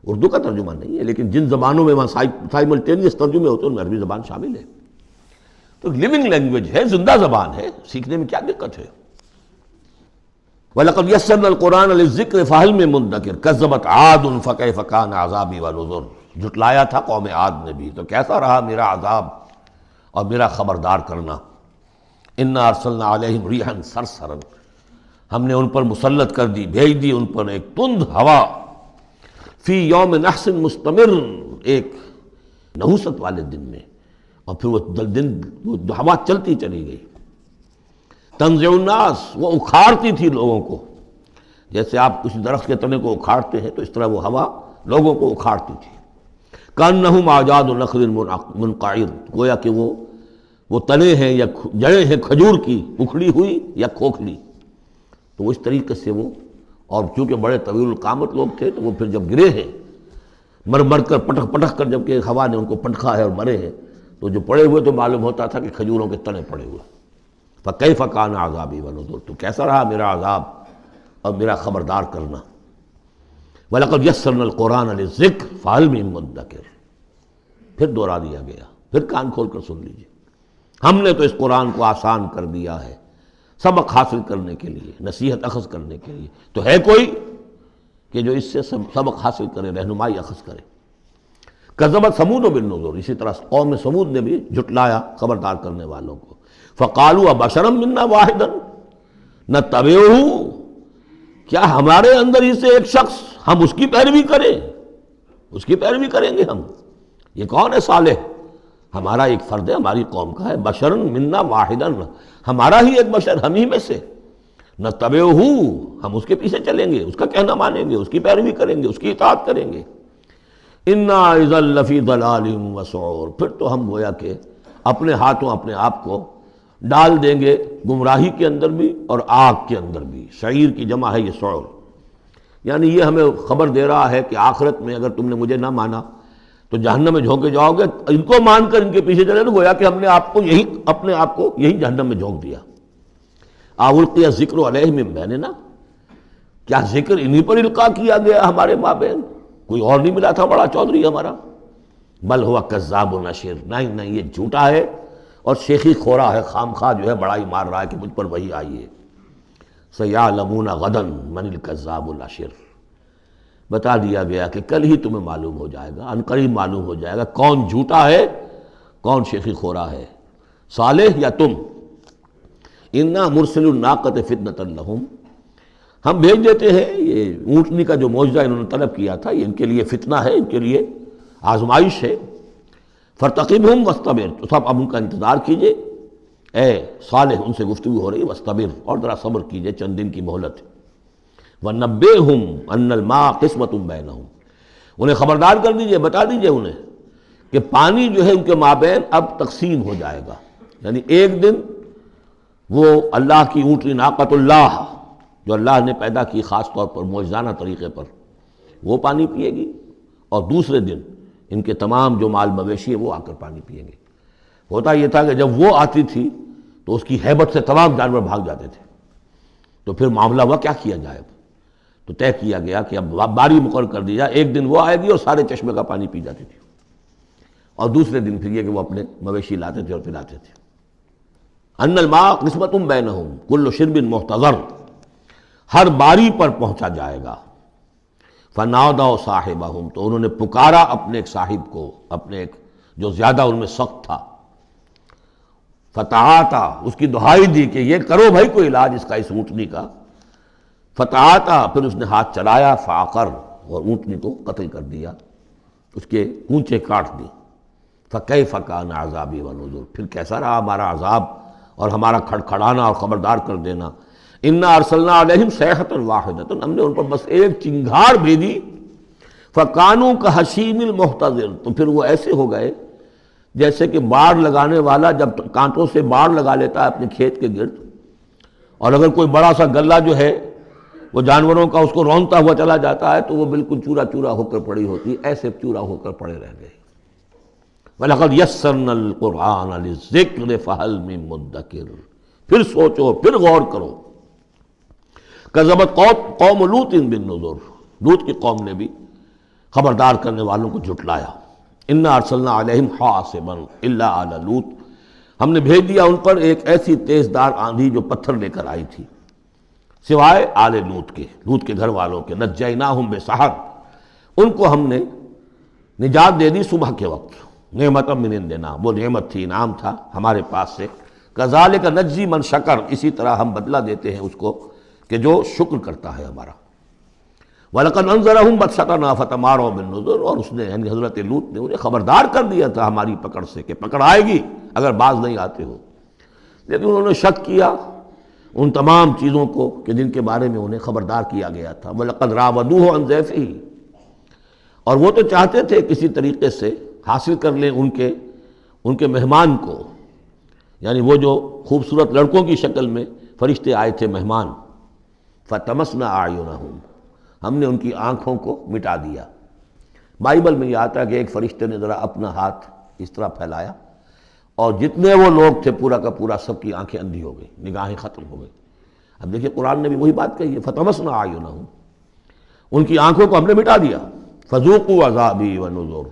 اردو کا ترجمہ نہیں ہے. لیکن جن زبانوں میں وہاں سائملٹینیس ترجمے ہوتے ہیں ان میں عربی زبان شامل ہے. تو لیونگ لینگویج ہے، زندہ زبان ہے، سیکھنے میں کیا دقت ہے. وَلَقَدْ يَسَّرْنَا الْقُرْآنَ لِلذِّكْرِ فَهَلْ مِن مُدَّكِرٍ كَذَّبَتْ عَادٌ فَكَيْفَ كَانَ عَذَابِي وَنُذُرِ. جھٹلایا تھا قوم عاد نے بھی، تو کیسا رہا میرا عذاب اور میرا خبردار کرنا. اِنَّا أَرْسَلْنَا عَلَيْهِمْ رِيحًا صَرْصَرًا. ہم نے ان پر مسلط کر دی، بھیج دی ان پر ایک تند ہوا. فی یوم نحس مستمر، ایک نحوست والے دن میں، اور پھر وہ ہوا چلتی چلی گئی. تنزع الناس، وہ اکھاڑتی تھی لوگوں کو. جیسے آپ کسی درخت کے تنے کو اکھاڑتے ہیں تو اس طرح وہ ہوا لوگوں کو اکھاڑتی تھی. کأنہم اعجاز نخل منقعر، گویا کہ وہ تنے ہیں یا جڑیں ہیں کھجور کی، اکھڑی ہوئی یا کھوکھلی. تو اس طریقے سے وہ، اور چونکہ بڑے طویل القامت لوگ تھے تو وہ پھر جب گرے ہیں مر کر پٹک کر، جب کہ ہوا نے ان کو پٹکا ہے اور مرے ہیں، تو جو پڑے ہوئے تو معلوم ہوتا تھا کہ کھجوروں کے تنے پڑے ہوئے. فَكَيْفَ كَانَ عَذَابِي وَنُذُرِ. تو کیسا رہا میرا عذاب اور میرا خبردار کرنا. وَلَقَدْ يَسَّرْنَا الْقُرْآنَ لِلذِّكْرِ فَهَلْ مِن مُدَّكِرٍ. پھر دوہرا دیا گیا، پھر کان کھول کر سن لیجیے. ہم نے تو اس قرآن کو آسان کر دیا ہے سبق حاصل کرنے کے لیے، نصیحت اخذ کرنے کے لیے. تو ہے کوئی کہ جو اس سے سبق حاصل کرے، رہنمائی اخذ کرے. کذبت ثمود بالنذر. اسی طرح قوم ثمود نے بھی جھٹلایا خبردار کرنے والوں کو. فقالوا ابشرا منا واحدا نتبعہ. کیا ہمارے اندر ہی سے ایک شخص، ہم اس کی پیروی کریں؟ اس کی پیروی کریں گے ہم. یہ کون ہے؟ صالح، ہمارا ایک فرد ہے، ہماری قوم کا ہے. بشرا منا واحدا، ہمارا ہی ایک بشر، ہم ہی میں سے. نتبعہ، ہم اس کے پیچھے چلیں گے، اس کا کہنا مانیں گے، اس کی پیروی کریں گے، اس کی اطاعت کریں گے. انا اذا لفی ضلال وسعور. پھر تو ہم گویا کہ اپنے ہاتھوں اپنے آپ کو ڈال دیں گے گمراہی کے اندر بھی اور آگ کے اندر بھی. شعیر کی جمع ہے یہ سعور. یعنی یہ ہمیں خبر دے رہا ہے کہ آخرت میں اگر تم نے مجھے نہ مانا تو جہنم میں جھونکے جاؤ گے. ان کو مان کر ان کے پیچھے چلے تو گویا کہ ہم نے اپنے آپ کو یہی جہنم میں جھونک دیا. القی الذکر علیہ من بیننا. کیا ذکر انہی پر القاء کیا گیا ہمارے مابین؟ کوئی اور نہیں ملا تھا بڑا چودھری ہمارا؟ بل ہوا کذاب و نشر. نہیں، یہ جھوٹا ہے اور شیخی خورا ہے، خام خواہ جو ہے بڑائی مار رہا ہے کہ مجھ پر وہی آئی ہے. سیعلمون غدا من الکذاب الاشر. بتا دیا گیا کہ کل ہی تمہیں معلوم ہو جائے گا، عنقریب معلوم ہو جائے گا کون جھوٹا ہے، کون شیخی خورا ہے، صالح یا تم. انا مرسل الناقۃ فتنۃ لہم. ہم بھیج دیتے ہیں یہ اونٹنی کا جو معجزہ انہوں نے طلب کیا تھا، یہ ان کے لیے فتنہ ہے، ان کے لیے آزمائش ہے. فارتقبہم واصطبر. تو سب اب ان کا انتظار کیجئے. اے صالح، ان سے گفتگو ہو رہی ہے، واصطبر، اور ذرا صبر کیجئے، چند دن کی مہلت. وَنَبِّئْهُمْ أَنَّ الْمَاءَ قِسْمَةٌ بَيْنَهُمْ. انہیں خبردار کر دیجئے، بتا دیجئے انہیں کہ پانی جو ہے ان کے مابین اب تقسیم ہو جائے گا. یعنی ایک دن وہ اللہ کی اونٹنی ناقۃ اللہ جو اللہ نے پیدا کی خاص طور پر معجزانہ طریقے پر، وہ پانی پیے گی، اور دوسرے دن ان کے تمام جو مال مویشی ہے وہ آ کر پانی پئیں گے. ہوتا یہ تھا کہ جب وہ آتی تھی تو اس کی ہیبت سے تمام جانور بھاگ جاتے تھے. تو پھر معاملہ ہوا کیا کیا جائے. تو طے کیا گیا کہ اب باری مقرر کر دی جائے، ایک دن وہ آئے گی اور سارے چشمے کا پانی پی جاتی تھی، اور دوسرے دن پھر یہ کہ وہ اپنے مویشی لاتے تھے اور پلاتے تھے. ان الماء قسمۃ بینہم کل شرب محتضر. ہر باری پر پہنچا جائے گا. فنادوا صاحبہم، تو انہوں نے پکارا اپنے ایک صاحب کو، اپنے ایک جو زیادہ ان میں سخت تھا، فتعاتا، اس کی دہائی دی کہ یہ کرو بھائی کوئی علاج اس کا، اس اونٹنی کا۔ فتعاتا، پھر اس نے ہاتھ چلایا، فعقر، اور اونٹنی کو قتل کر دیا، اس کے کونچے کاٹ دی۔ فکیف کان عذابی ونذر، پھر کیسا رہا ہمارا عذاب اور ہمارا کھڑکھڑانا اور خبردار کر دینا۔ انا ارسلنا علیہم صیحۃ واحدۃ، ہم نے ان پر بس ایک چنگھاڑ بھیجی، فکانوا کحشیم المحتضر، تو پھر وہ ایسے ہو گئے جیسے کہ باڑ لگانے والا جب کانٹوں سے باڑ لگا لیتا ہے اپنے کھیت کے گرد، اور اگر کوئی بڑا سا غلہ جو ہے وہ جانوروں کا اس کو رونتا ہوا چلا جاتا ہے تو وہ بالکل چورا چورا ہو کر پڑی ہوتی ہے، ایسے چورا ہو کر پڑے رہ گئے۔ وَلَقَدْ يَسَّرْنَا الْقُرْآنَ لِلذِّكْرِ فَهَلْ مِن مُدَّكِرٍ، پھر سوچو، پھر غور کرو۔ كَذَّبَتْ قوم لوط بالنذر، لوط کی قوم نے بھی خبردار کرنے والوں کو جھٹلایا۔ انا ارسلنا علیہم حاصبا الا آل لوط، ہم نے بھیج دیا ان پر ایک ایسی تیز دار آندھی جو پتھر لے کر آئی تھی، سوائے آل لوط کے، لوط کے گھر والوں کے۔ نجیناہم بسحر، ان کو ہم نے نجات دے دی صبح کے وقت، نعمت من عندنا، وہ نعمت تھی، انعام تھا ہمارے پاس سے۔ کذالک نجزی من شکر، اسی طرح ہم بدلہ دیتے ہیں اس کو کہ جو شکر کرتا ہے ہمارا۔ وَلَقَدْ أَنذَرَهُمْ بَطْشَتَنَا فَتَمَارَوْا بِالنُّذُرِ، اور اس نے یعنی حضرت لوط نے انہیں خبردار کر دیا تھا ہماری پکڑ سے کہ پکڑ آئے گی اگر باز نہیں آتے ہو، لیکن انہوں نے شک کیا ان تمام چیزوں کو کہ جن کے بارے میں انہیں خبردار کیا گیا تھا۔ وَلَقَدْ رَاوَدُوهُ عَنْ ضَيْفِهِ، اور وہ تو چاہتے تھے کسی طریقے سے حاصل کر لیں ان کے مہمان کو، یعنی وہ جو خوبصورت لڑکوں کی شکل میں فرشتے آئے تھے مہمان۔ فَطَمَسْنَا أَعْيُنَهُمْ، ہم نے ان کی آنکھوں کو مٹا دیا۔ بائبل میں یہ آتا ہے کہ ایک فرشتے نے ذرا اپنا ہاتھ اس طرح پھیلایا اور جتنے وہ لوگ تھے پورا کا پورا سب کی آنکھیں اندھی ہو گئی، نگاہیں ختم ہو گئی۔ اب دیکھیے قرآن نے بھی وہی بات کہی ہے، فَطَمَسْنَا أَعْيُنَهُمْ، ان کی آنکھوں کو ہم نے مٹا دیا۔ فَذُوقُوا عَذَابِي وَنُذُرِ،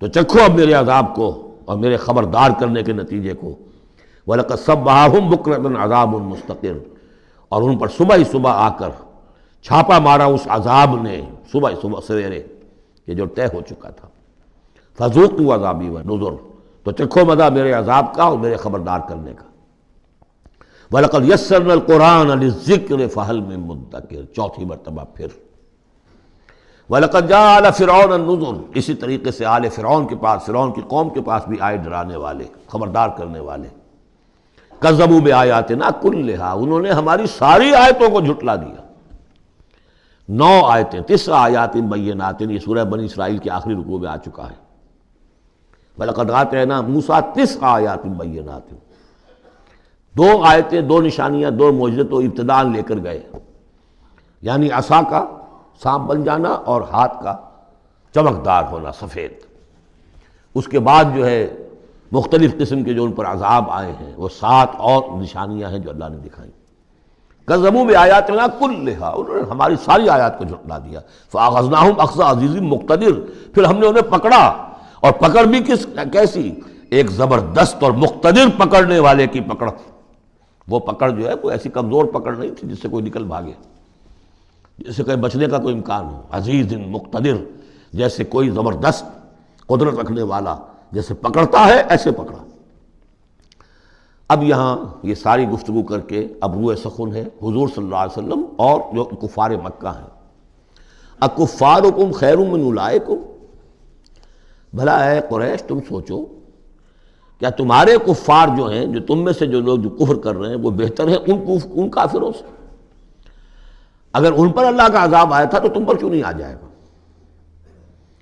تو چکھو اب میرے عذاب کو اور میرے خبردار کرنے کے نتیجے کو۔ وَلَقَدْ صَبَّحَهُمْ بُكْرَةً عَذَابٌ مُسْتَقِرٌ، اور ان پر صبح ہی صبح آ کر چھاپا مارا اس عذاب نے، صبح صبح سویرے، یہ جو طے ہو چکا تھا۔ فَذُوقُوا عَذَابِي وَنُذُرِ، تو چکھو مزہ میرے عذاب کا اور میرے خبردار کرنے کا۔ وَلَقَدْ يَسَّرْنَا الْقُرْآنَ لِلذِّكْرِ فَهَلْ مِن مُدَّكِرٍ، چوتھی مرتبہ پھر۔ وَلَقَدْ جَاءَ آلَ فِرْعَوْنَ النُّذُرُ، اسی طریقے سے آل فرعون کے پاس، فرعون کی قوم کے پاس بھی آئے ڈرانے والے، خبردار کرنے والے۔ کذبوا بآیاتنا کلھا، انہوں نے ہماری ساری آیتوں کو جھٹلا دیا۔ 9 آیتیں، 9 آیات بینات، یہ سورہ بنی اسرائیل کے آخری رکوع میں آ چکا ہے۔ وَلَقَدْ آتَيْنَا مُوسَىٰ 9 آیات بینات، 2 آیتیں، 2 نشانیاں، 2 معجزے تو ابتداءً لے کر گئے، یعنی عصا کا سانپ بن جانا اور ہاتھ کا چمکدار ہونا سفید۔ اس کے بعد جو ہے مختلف قسم کے جو ان پر عذاب آئے ہیں وہ 7 اور نشانیاں ہیں جو اللہ نے دکھائیں۔ کذبوا بآیاتنا کلھا، انہوں نے ہماری ساری آیات کو جھٹلا دیا۔ فأخذناہم اخذ عزیز مقتدر، پھر ہم نے انہیں پکڑا، اور پکڑ بھی کیسی، ایک زبردست اور مقتدر پکڑنے والے کی پکڑ۔ وہ پکڑ جو ہے کوئی ایسی کمزور پکڑ نہیں تھی جس سے کوئی نکل بھاگے، جس سے کہیں بچنے کا کوئی امکان ہو۔ عزیز مقتدر، جیسے کوئی زبردست قدرت رکھنے والا جیسے پکڑتا ہے ایسے پکڑا۔ اب یہاں یہ ساری گفتگو کر کے اب روئے سخن ہے حضور صلی اللہ علیہ وسلم اور جو کفار مکہ ہیں۔ اکفارکم خیر من اولئکم، بھلا اے قریش تم سوچو کیا تمہارے کفار جو ہیں، جو تم میں سے جو لوگ جو کفر کر رہے ہیں، وہ بہتر ہیں ان کافروں سے؟ اگر ان پر اللہ کا عذاب آیا تھا تو تم پر کیوں نہیں آ جائے گا؟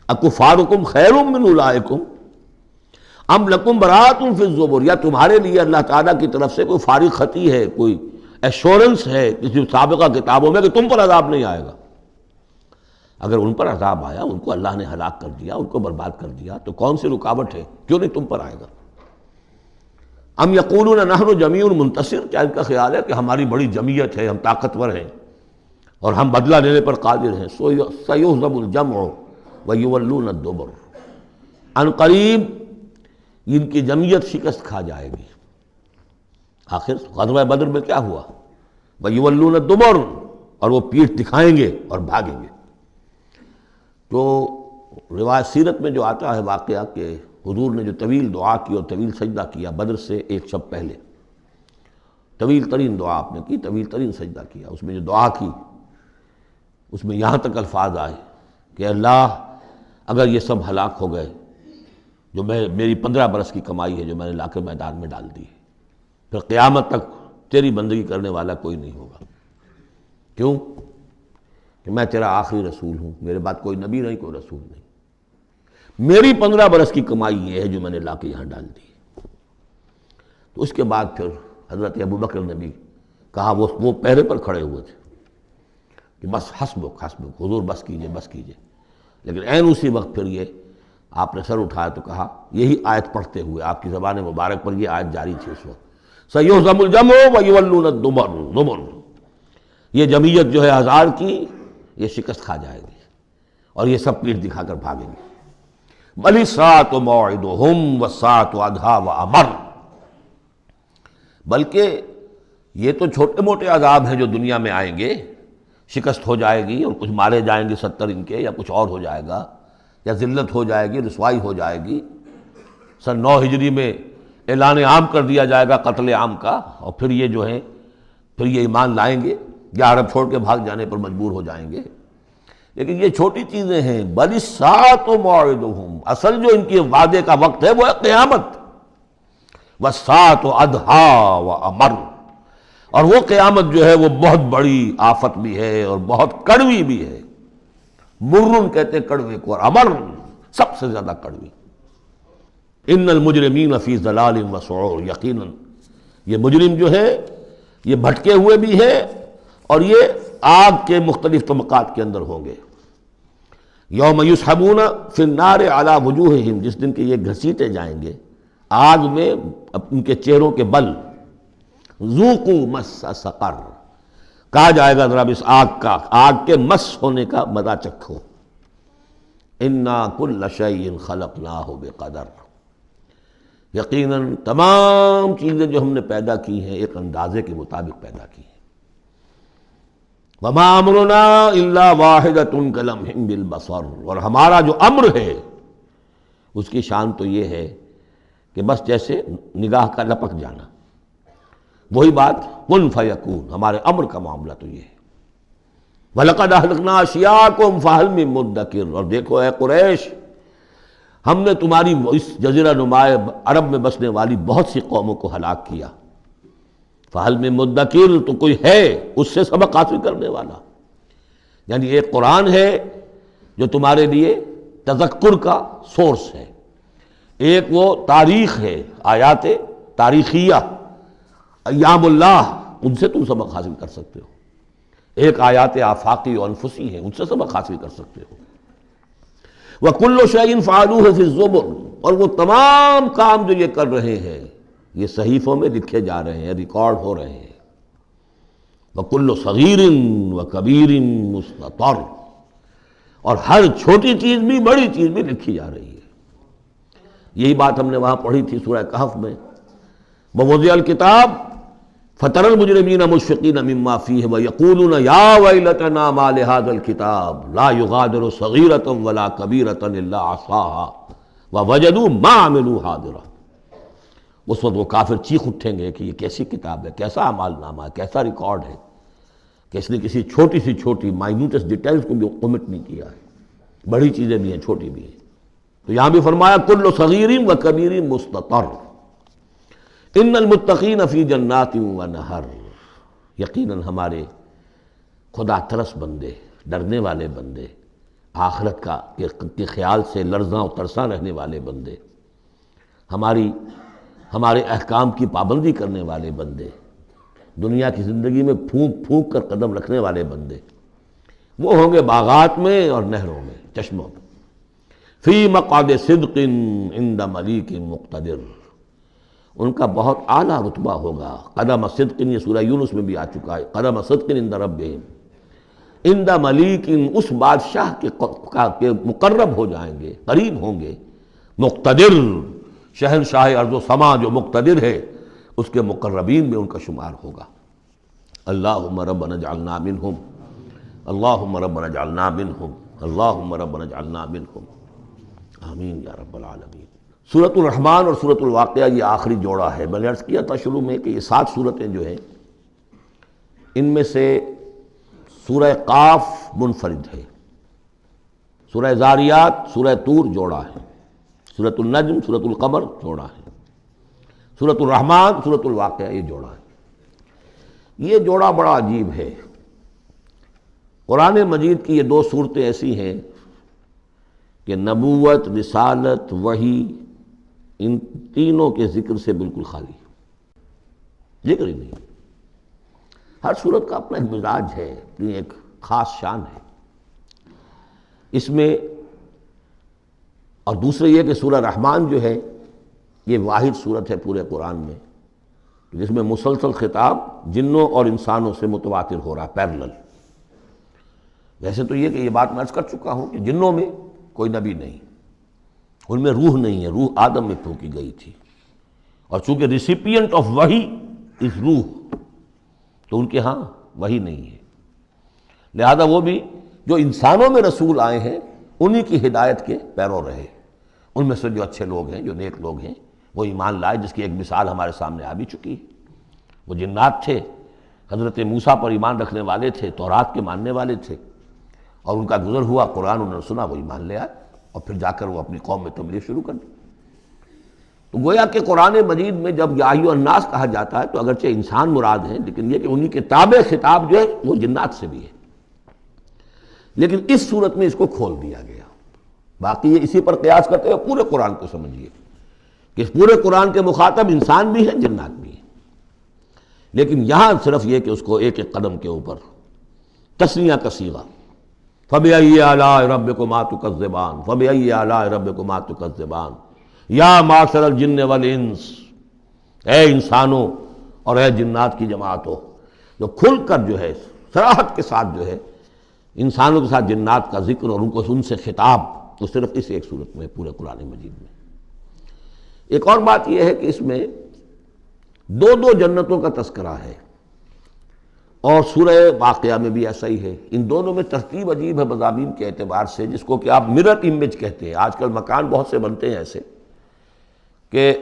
اکفارکم خیر من اولئکم ام لکم براۃ فی الزبر، یا تمہارے لیے اللہ تعالیٰ کی طرف سے کوئی فارغ خطی ہے، کوئی ایشورنس ہے کسی سابقہ کتابوں میں کہ تم پر عذاب نہیں آئے گا؟ اگر ان پر عذاب آیا، ان کو اللہ نے ہلاک کر دیا، ان کو برباد کر دیا، تو کون سی رکاوٹ ہے؟ کیوں نہیں تم پر آئے گا؟ ام یقولون نحن جمیع منتصر، کیا ان کا خیال ہے کہ ہماری بڑی جمعیت ہے، ہم طاقتور ہیں اور ہم بدلہ لینے پر قادر ہیں؟ سیہزم الجمع ویولون الدبر، ان قریب ان کی جمعیت شکست کھا جائے گی۔ آخر غزوہ بدر میں کیا ہوا؟ وَيُوَلُّونَ الدُّبُرَ، اور وہ پیٹھ دکھائیں گے اور بھاگیں گے۔ تو روایت سیرت میں جو آتا ہے واقعہ کہ حضور نے جو طویل دعا کی اور طویل سجدہ کیا بدر سے ایک شب پہلے، طویل ترین دعا آپ نے کی، طویل ترین سجدہ کیا، اس میں جو دعا کی اس میں یہاں تک الفاظ آئے کہ اللہ اگر یہ سب ہلاک ہو گئے جو میری 15 برس کی کمائی ہے جو میں نے لا کے میدان میں ڈال دی، پھر قیامت تک تیری بندگی کرنے والا کوئی نہیں ہوگا۔ کیوں؟ کہ میں تیرا آخری رسول ہوں، میرے بعد کوئی نبی نہیں، کوئی رسول نہیں، میری 15 برس کی کمائی یہ ہے جو میں نے لا کے یہاں ڈال دی۔ تو اس کے بعد پھر حضرت ابوبکر نے بھی کہا، وہ پہرے پر کھڑے ہوئے تھے کہ بس حسبک حسبک، حضور بس کیجئے بس کیجئے، لیکن عین اسی وقت پھر یہ آپ نے سر اٹھایا تو کہا، یہی آیت پڑھتے ہوئے آپ کی زبان مبارک پر یہ آیت جاری تھی اس وقت، سَيُهْزَمُ الْجَمْعُ وَيُوَلُّونَ الدُّبُرَ، یہ جمعیت جو ہے ہزار کی یہ شکست کھا جائے گی اور یہ سب پیٹھ دکھا کر بھاگیں گے۔ بَلِ السَّاعَةُ مَوْعِدُهُمْ وَالسَّاعَةُ أَدْهَىٰ وَأَمَرُّ، بلکہ یہ تو چھوٹے موٹے عذاب ہیں جو دنیا میں آئیں گے، شکست ہو جائے گی اور کچھ مارے جائیں گے 70 ان کے، یا کچھ اور ہو جائے گا، یا ذلت ہو جائے گی، رسوائی ہو جائے گی۔ سن 9 ہجری میں اعلان عام کر دیا جائے گا قتل عام کا، اور پھر یہ جو ہیں پھر یہ ایمان لائیں گے یا عرب چھوڑ کے بھاگ جانے پر مجبور ہو جائیں گے۔ لیکن یہ چھوٹی چیزیں ہیں، بل الساعۃ موعدہم، اصل جو ان کے وعدے کا وقت ہے وہ ہے قیامت، والساعۃ ادھیٰ وامر، اور وہ قیامت جو ہے وہ بہت بڑی آفت بھی ہے اور بہت کڑوی بھی ہے۔ مرن کہتے ہیں کڑوے کو، اور امر سب سے زیادہ کڑوی۔ ان المجرمین فی ضلال وسعور، یقیناً یہ مجرم جو ہے یہ بھٹکے ہوئے بھی ہیں اور یہ آگ کے مختلف طبقات کے اندر ہوں گے۔ یوم یسحبون فی النار علی وجوہہم، جس دن کہ یہ گھسیٹے جائیں گے آگ میں ان کے چہروں کے بل، ذوقوا مس سقر، کہا جائے گا ذرا اس آگ کے مس ہونے کا مزہ چکھو۔ انا کل شیء خلقناہ بقدر، یقیناً تمام چیزیں جو ہم نے پیدا کی ہیں ایک اندازے کے مطابق پیدا کی ہیں۔ وما امرنا الا واحدۃ کلمح بالبصر، اور ہمارا جو امر ہے اس کی شان تو یہ ہے کہ بس جیسے نگاہ کا لپک جانا، وہی بات کن فیکون، ہمارے امر کا معاملہ تو یہ ہے۔ وَلَقَدْ أَهْلَكْنَا أَشْيَاعَكُمْ فَهَلْ مِن مُدَّكِرٍ، اور دیکھو اے قریش، ہم نے تمہاری اس جزیرہ نما عرب میں بسنے والی بہت سی قوموں کو ہلاک کیا، فَهَلْ مِن مُدَّكِرٍ، تو کوئی ہے اس سے سبق حاصل کرنے والا۔ یعنی ایک قرآن ہے جو تمہارے لیے تذکر کا سورس ہے، ایک وہ تاریخ ہے، آیات تاریخیہ، ایام اللہ، ان سے تم سبق حاصل کر سکتے ہو۔ ایک آیات آفاقی و انفسی ہیں، ان سے سبق حاصل کر سکتے ہو۔ وَكُلُّ شَيْءٍ فَعَلُوهُ فِي الزُّبُرِ، اور وہ تمام کام جو یہ کر رہے ہیں یہ صحیفوں میں لکھے جا رہے ہیں، ریکارڈ ہو رہے ہیں۔ وَكُلُّ صَغِيرٍ وَكَبِيرٍ مُسْتَطَرٌ، اور ہر چھوٹی چیز بھی بڑی چیز بھی لکھی جا رہی ہے۔ یہی بات ہم نے وہاں پڑھی تھی سورہ کہف میں، وَوُضِعَ الْكِتَابُ فَتَرَى الْمُجْرِمِينَ مُشْفِقِينَ مِمَّا فِيهِ وَيَقُولُونَ يَا وَيْلَتَنَا مَا لِهَذَا الْكِتَابِ لَا يُغَادِرُ صَغِيرَةً وَلَا كَبِيرَةً إِلَّا أَحْصَاهَا وَوَجَدُوا مَا عَمِلُوا حَاضِرًا۔ اس وقت وہ کافر چیخ اٹھیں گے کہ یہ کیسی کتاب ہے، کیسا اعمال نامہ ہے، کیسا ریکارڈ ہے کہ اس نے کسی چھوٹی سی چھوٹی مائنیوٹس ڈیٹیلز کو بھی omit نہیں کیا ہے، بڑی چیزیں بھی ہیں چھوٹی بھی ہیں۔ تو یہاں بھی فرمایا کل صغیر و کبیر مستطر، ان المتقین فی جنات و نہر، یقیناً ہمارے خدا ترس بندے، ڈرنے والے بندے، آخرت کے خیال سے لرزاں و ترساں رہنے والے بندے، ہمارے احکام کی پابندی کرنے والے بندے، دنیا کی زندگی میں پھونک پھونک کر قدم رکھنے والے بندے، وہ ہوں گے باغات میں اور نہروں میں، چشموں میں۔ فی مقعد صدق عند ملیک مقتدر، ان کا بہت اعلیٰ رتبہ ہوگا۔ قدم صدق، یہ سورہ یونس میں بھی آ چکا ہے، قدم صدق عند ربہم، عند ملیک، اس بادشاہ کے مقرب ہو جائیں گے، قریب ہوں گے، مقتدر، شہنشاہ ارض و سما جو مقتدر ہے اس کے مقربین میں ان کا شمار ہوگا۔ اللہم ربنا اجعلنا منہم، اللہم ربنا اجعلنا منہم۔ اللہم ربنا اجعلنا منہم، آمین یا رب العالمین۔ سورۃ الرحمن اور سورۃ الواقعہ یہ آخری جوڑا ہے۔ میں نے عرض کیا تھا شروع میں کہ یہ 7 صورتیں جو ہیں ان میں سے سورہ قاف منفرد ہے، سورہ زاریات، سورہ طور جوڑا ہے، سورۃ النجم، سورۃ القمر جوڑا ہے، سورۃ الرحمن، سورۃ الواقعہ یہ جوڑا ہے۔ یہ جوڑا بڑا عجیب ہے۔ قرآن مجید کی یہ 2 صورتیں ایسی ہیں کہ نبوت، رسالت، وحی، ان تینوں کے ذکر سے بالکل خالی، ذکر ہی نہیں۔ ہر صورت کا اپنا ایک مزاج ہے، اپنی ایک خاص شان ہے اس میں۔ اور دوسرے یہ کہ سورہ رحمان جو ہے یہ واحد صورت ہے پورے قرآن میں جس میں مسلسل خطاب جنوں اور انسانوں سے متواتر ہو رہا، پیرلل۔ ویسے تو یہ کہ یہ بات میں عرض کر چکا ہوں کہ جنوں میں کوئی نبی نہیں، ان میں روح نہیں ہے، روح آدم میں پھونکی گئی تھی، اور چونکہ ریسیپینٹ آف وحی از روح، تو ان کے ہاں وحی نہیں ہے، لہذا وہ بھی جو انسانوں میں رسول آئے ہیں انہی کی ہدایت کے پیرو رہے۔ ان میں سے جو اچھے لوگ ہیں، جو نیک لوگ ہیں، وہ ایمان لائے، جس کی ایک مثال ہمارے سامنے آ بھی چکی ہے۔ وہ جنات تھے، حضرت موسیٰ پر ایمان رکھنے والے تھے، تورات کے ماننے والے تھے، اور ان کا گزر ہوا، قرآن انہوں نے سنا، وہ ایمان لے آئے، اور پھر جا کر وہ اپنی قوم میں تبلیغ شروع کر دی۔ تو گویا کہ قرآن مجید میں جب یا ایھا الناس کہا جاتا ہے تو اگرچہ انسان مراد ہیں، لیکن یہ کہ انہی کے تابع خطاب جو ہے وہ جنات سے بھی ہے، لیکن اس صورت میں اس کو کھول دیا گیا۔ باقی یہ اسی پر قیاس کرتے ہوئے پورے قرآن کو سمجھیے کہ اس پورے قرآن کے مخاطب انسان بھی ہیں، جنات بھی ہیں، لیکن یہاں صرف یہ کہ اس کو ایک ایک قدم کے اوپر تثنیہ کا صیغہ، فَبِأَيِّ آلَاءِ رَبِّكُمَا تُكَذِّبَانِ فَبِأَيِّ آلَاءِ رَبِّكُمَا تُكَذِّبَانِ یا معشر الجن والانس، اے انسانوں اور اے جنات کی جماعتوں، جو کھل کر جو ہے صراحت کے ساتھ جو ہے انسانوں کے ساتھ جنات کا ذکر اور ان سے خطاب، تو صرف اس ایک صورت میں پورے قرآن مجید میں۔ ایک اور بات یہ ہے کہ اس میں 2 جنتوں کا تذکرہ ہے، اور سورہ واقعہ میں بھی ایسا ہی ہے۔ ان دونوں میں ترتیب عجیب ہے مضامین کے اعتبار سے، جس کو کہ آپ مرر امیج کہتے ہیں۔ آج کل مکان بہت سے بنتے ہیں ایسے کہ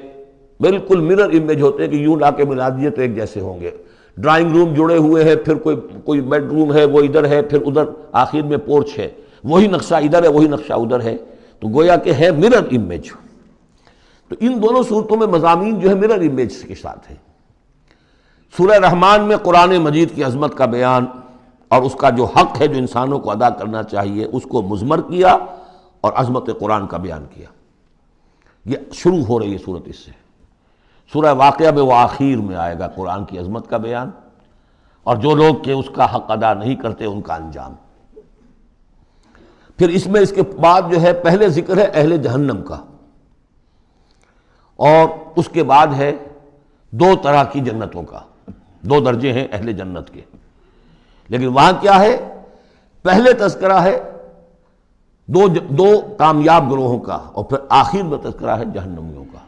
بالکل مرر امیج ہوتے ہیں کہ یوں لا کے ملا دیے تو ایک جیسے ہوں گے۔ ڈرائنگ روم جڑے ہوئے ہیں، پھر کوئی بیڈ روم ہے، وہ ادھر ہے، پھر ادھر آخر میں پورچ ہے، وہی نقشہ ادھر ہے، وہی نقشہ ادھر ہے، تو گویا کہ ہے مرر امیج۔ تو ان دونوں صورتوں میں مضامین جو ہے مرر امیج کے ساتھ ہیں۔ سورہ رحمان میں قرآن مجید کی عظمت کا بیان اور اس کا جو حق ہے جو انسانوں کو ادا کرنا چاہیے اس کو مضمر کیا، اور عظمت قرآن کا بیان کیا۔ یہ شروع ہو رہی ہے صورت اس سے۔ سورہ واقعہ میں وہ آخر میں آئے گا قرآن کی عظمت کا بیان، اور جو لوگ کہ اس کا حق ادا نہیں کرتے ان کا انجام۔ پھر اس میں اس کے بعد جو ہے پہلے ذکر ہے اہل جہنم کا، اور اس کے بعد ہے 2 طرح کی جنتوں کا، 2 درجے ہیں اہل جنت کے، لیکن وہاں کیا ہے؟ پہلے تذکرہ ہے دو کامیاب گروہوں کا، اور پھر آخر میں تذکرہ ہے جہنمیوں کا۔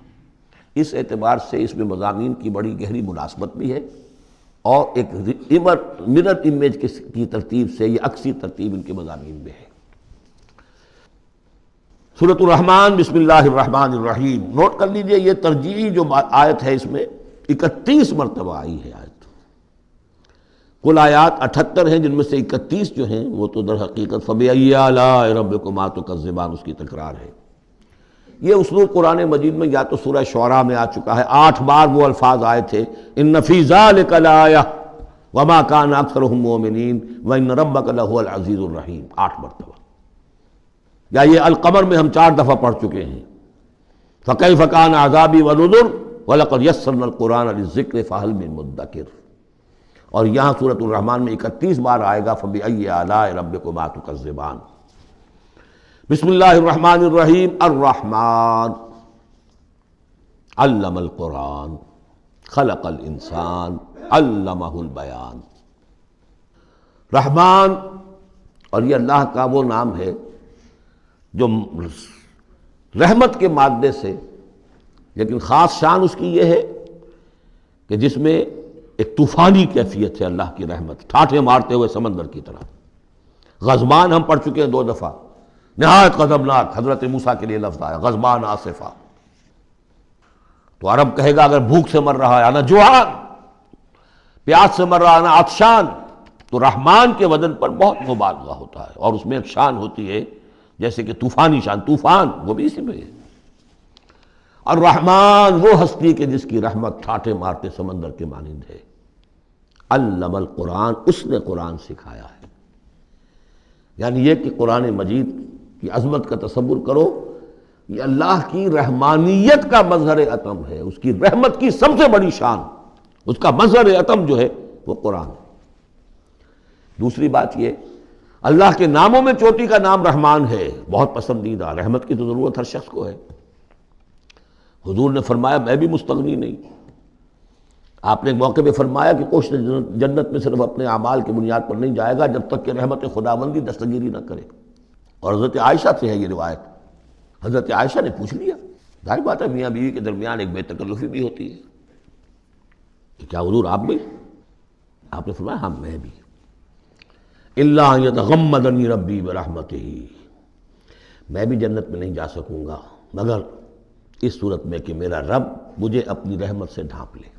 اس اعتبار سے اس میں مضامین کی بڑی گہری مناسبت بھی ہے، اور ایک مرر امیج کی ترتیب سے یہ عکسی ترتیب ان کے مضامین میں ہے۔ سورۃ الرحمن، بسم اللہ الرحمن الرحیم۔ نوٹ کر لیجئے یہ ترجیحی جو آیت ہے اس میں 31 مرتبہ آئی ہے آیت۔ کل آیات 78 ہیں، جن میں سے 31 جو ہیں وہ تو در حقیقت فَبِأَيِّ آلَاءِ رَبِّكُمَا تُكَذِّبَانِ اس کی تکرار ہے۔ یہ اسلوب قرآن مجید میں یا تو سورہ شعراء میں آ چکا ہے، 8 بار وہ الفاظ آئے تھے، اِنَّ فِي ذَلِكَ لَآیَةً وَمَا كَانَ أَكْثَرُهُم مُؤْمِنِينَ وَإِنَّ رَبَّكَ لَهُوَ الْعَزِيزُ الرَّحِيمُ، 8 مرتبہ۔ یا یہ القمر میں ہم 4 دفعہ پڑھ چکے ہیں، فَكَيْفَ كَانَ عَذَابِي وَنُذُرِ وَلَقَدْ يَسَّرْنَا الْقُرْآنَ لِلذِّكْرِ فَهَلْ مِن مُدَّكِرٍ۔ اور یہاں سورۃ الرحمن میں 31 بار آئے گا فَبِأَيِّ آلَاءِ رَبِّكُمَا تُكَذِّبَانِ۔ بسم اللہ الرحمن الرحیم۔ الرحمن علم القرآن خلق الانسان علمہ البیان۔ رحمان، اور یہ اللہ کا وہ نام ہے جو رحمت کے مادے سے، لیکن خاص شان اس کی یہ ہے کہ جس میں ایک طوفانی کیفیت ہے اللہ کی رحمت، ٹھاٹھے مارتے ہوئے سمندر کی طرح۔ غضبان ہم پڑھ چکے ہیں 2 دفعہ، نہایت غضبناک حضرت موسیٰ کے لیے لفظ آیا غضبان آصفہ. تو عرب کہے گا اگر بھوک سے مر رہا ہے انا جوعان، پیاس سے مر رہا ہے انا عطشان، تو رحمان کے وزن پر بہت مبالغہ ہوتا ہے، اور اس میں ایک شان ہوتی ہے جیسے کہ طوفانی شان، طوفان وہ بھی اسی میں ہے. الرحمن وہ ہستی کہ جس کی رحمت ٹھاٹھے مارتے سمندر کے مانند ہے. علم القرآن، اس نے قرآن سکھایا ہے. یعنی یہ کہ قرآن مجید کی عظمت کا تصور کرو، یہ اللہ کی رحمانیت کا مظہر عتم ہے، اس کی رحمت کی سب سے بڑی شان، اس کا مظہر عتم جو ہے وہ قرآن ہے. دوسری بات یہ، اللہ کے ناموں میں چوٹی کا نام رحمان ہے، بہت پسندیدہ. رحمت کی تو ضرورت ہر شخص کو ہے. حضور نے فرمایا میں بھی مستغنی نہیں. آپ نے ایک موقع پہ فرمایا کہ کوشش جنت میں صرف اپنے اعمال کی بنیاد پر نہیں جائے گا جب تک کہ رحمت خداوندی دستگیری نہ کرے. اور حضرت عائشہ سے ہے یہ روایت. حضرت عائشہ نے پوچھ لیا، ظاہر بات ہے میاں بیوی کے درمیان ایک بے تکلفی بھی ہوتی ہے کہ کیا حضور آپ بھی؟ آپ نے فرمایا ہاں میں بھی. الا ان یتغمدنی ربی برحمتہ، میں بھی جنت میں نہیں جا سکوں گا مگر اس صورت میں کہ میرا رب مجھے اپنی رحمت سے ڈھانپ لے.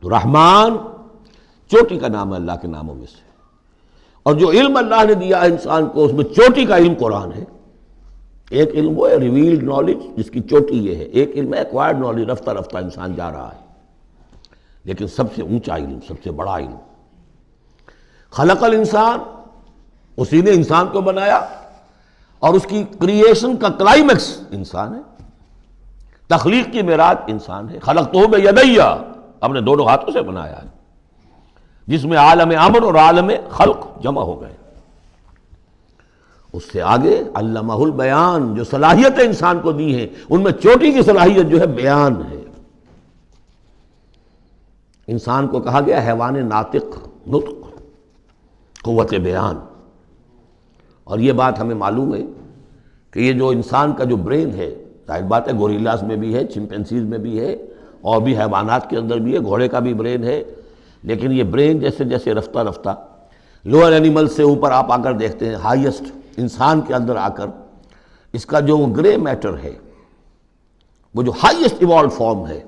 تو رحمان چوٹی کا نام ہے اللہ کے ناموں میں سے. اور جو علم اللہ نے دیا ہے انسان کو، اس میں چوٹی کا علم قرآن ہے. ایک علم وہ ہے ریویلڈ نالج جس کی چوٹی یہ ہے، ایک علم ہے ایکوائرڈ نالج، رفتہ رفتہ انسان جا رہا ہے. لیکن سب سے اونچا علم، سب سے بڑا علم خلق الانسان، اسی نے انسان کو بنایا، اور اس کی کریشن کا کلائمیکس انسان ہے. تخلیق کی معراج انسان ہے. خلقتہ بیدی، اپنے دونوں ہاتھوں سے بنایا ہے، جس میں عالم امر اور عالم خلق جمع ہو گئے. اس سے آگے علمہ البیان، جو صلاحیتیں انسان کو دی ہیں ان میں چوٹی کی صلاحیت جو ہے بیان ہے. انسان کو کہا گیا حیوان ناطق، نطق، قوت بیان. اور یہ بات ہمیں معلوم ہے کہ یہ جو انسان کا جو برین ہے، ظاہر بات ہے گوریلاز میں بھی ہے، چمپینزیز میں بھی ہے، اور بھی حیوانات کے اندر بھی ہے، گھوڑے کا بھی برین ہے. لیکن یہ برین جیسے جیسے رفتہ رفتہ لوئر اینیمل سے اوپر آپ آ کر دیکھتے ہیں، ہائیسٹ انسان کے اندر آ کر اس کا جو گرے میٹر ہے، وہ جو ہائیسٹ ایوالوڈ فارم ہے،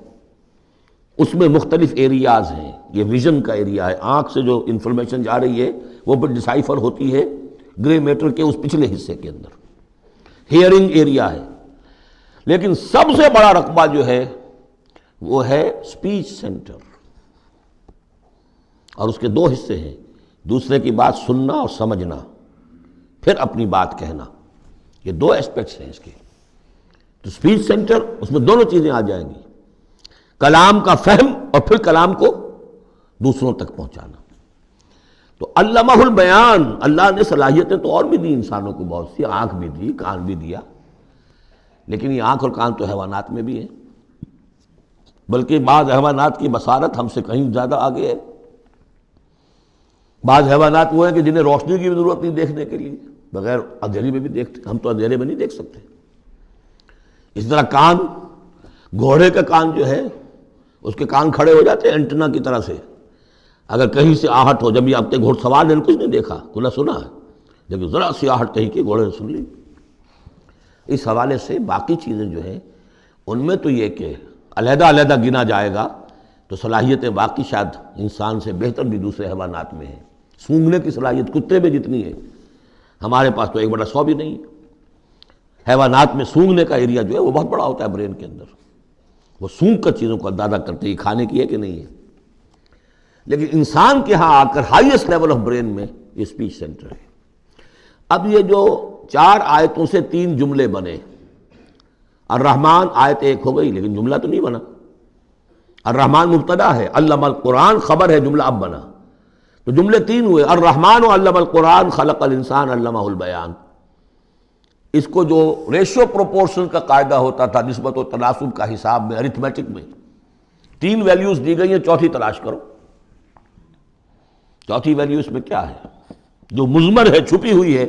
اس میں مختلف ایریاز ہیں. یہ ویژن کا ایریا ہے، آنکھ سے جو انفارمیشن جا رہی ہے وہ پھر ڈسائفر ہوتی ہے گرے میٹر کے اس پچھلے حصے کے اندر. ہیئرنگ ایریا ہے. لیکن سب سے بڑا رقبہ جو ہے وہ ہے سپیچ سینٹر، اور اس کے 2 حصے ہیں، دوسرے کی بات سننا اور سمجھنا، پھر اپنی بات کہنا. یہ 2 ایسپیکٹس ہیں اس کے. تو سپیچ سینٹر، اس میں دونوں چیزیں آ جائیں گی، کلام کا فہم اور پھر کلام کو دوسروں تک پہنچانا. تو علمہ البیان، اللہ نے صلاحیتیں تو اور بھی دی انسانوں کو بہت سی، آنکھ بھی دی، کان بھی دیا. لیکن یہ آنکھ اور کان تو حیوانات میں بھی ہے، بلکہ بعض حیوانات کی بصارت ہم سے کہیں زیادہ آگے ہے. بعض حیوانات وہ ہیں کہ جنہیں روشنی کی بھی ضرورت نہیں دیکھنے کے لیے، بغیر اندھیرے میں بھی دیکھتے. ہم تو اندھیرے میں نہیں دیکھ سکتے. اس طرح کان، گھوڑے کا کان جو ہے اس کے کان کھڑے ہو جاتے ہیں اینٹنا کی طرح سے. اگر کہیں سے آہٹ ہو، جب یہ اب تک گھوڑ سوار نے کچھ نہیں دیکھا، کھلا سنا ہے، جب ذرا سی آہٹ کہیں کی گھوڑے نے سن لی. اس حوالے سے باقی چیزیں جو ہیں ان میں تو یہ کہ علیحدہ علیحدہ گنا جائے گا تو صلاحیتیں باقی شاید انسان سے بہتر بھی دوسرے حیوانات میں ہیں. سونگھنے کی صلاحیت کتے میں جتنی ہے ہمارے پاس تو 1/100 بھی نہیں ہے. حیوانات میں سونگھنے کا ایریا جو ہے وہ بہت بڑا ہوتا ہے برین کے اندر. وہ سونگ کر چیزوں کو اندازہ کرتے ہیں کھانے کی ہے کہ نہیں ہے. لیکن انسان کے ہاں آ کر ہائیسٹ لیول آف برین میں یہ اسپیچ سینٹر ہے. اب یہ جو 4 آیتوں سے 3 جملے بنے، الرحمن آیت 1 ہو گئی لیکن جملہ تو نہیں بنا. الرحمن مبتدا ہے، علم القرآن خبر ہے، جملہ اب بنا. تو جملے 3 ہوئے، الرحمن علم القرآن خلق الانسان علمہ البیان. اس کو جو ریشو پروپورشن کا قاعدہ ہوتا تھا نسبت و تناسب کا حساب میں، ارتھمیٹک میں 3 ویلیوز دی گئی ہیں، چوتھی تلاش کرو. چوتھی ویلیو اس میں کیا ہے جو مضمر ہے، چھپی ہوئی ہے.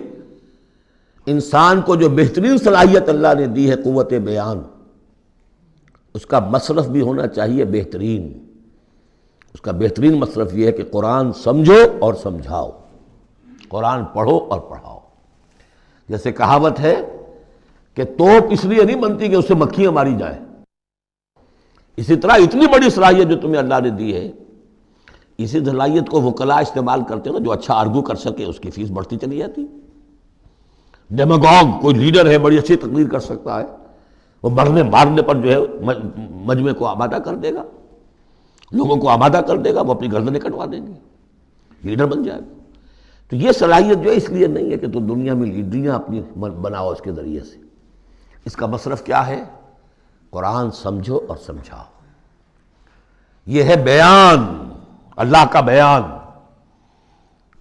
انسان کو جو بہترین صلاحیت اللہ نے دی ہے قوت بیان، اس کا مصرف بھی ہونا چاہیے بہترین. اس کا بہترین مصرف یہ ہے کہ قرآن سمجھو اور سمجھاؤ. قرآن پڑھو اور پڑھاؤ۔ جیسے کہاوت ہے کہ توپ اس لیے نہیں بنتی کہ اس سے مکھیاں ماری جائیں، اسی طرح اتنی بڑی صلاحیت جو تمہیں اللہ نے دی ہے، اسی صلاحیت کو وکلاء استعمال کرتے ہو، جو اچھا آرگو کر سکے اس کی فیس بڑھتی چلی جاتی۔ ڈیماگوگ کوئی لیڈر ہے، بڑی اچھی تقریر کر سکتا ہے، وہ مرنے مارنے پر جو ہے مجمع کو آمادہ کر دے گا، لوگوں کو آمادہ کر دے گا، وہ اپنی گردنیں کٹوا دیں گے، لیڈر بن جائے گا۔ تو یہ صلاحیت جو ہے اس لیے نہیں ہے کہ تو دنیا میں لیڈریاں اپنی بناؤ اس کے ذریعے سے، اس کا مصرف کیا ہے؟ قرآن سمجھو اور سمجھاؤ۔ یہ ہے بیان، اللہ کا بیان۔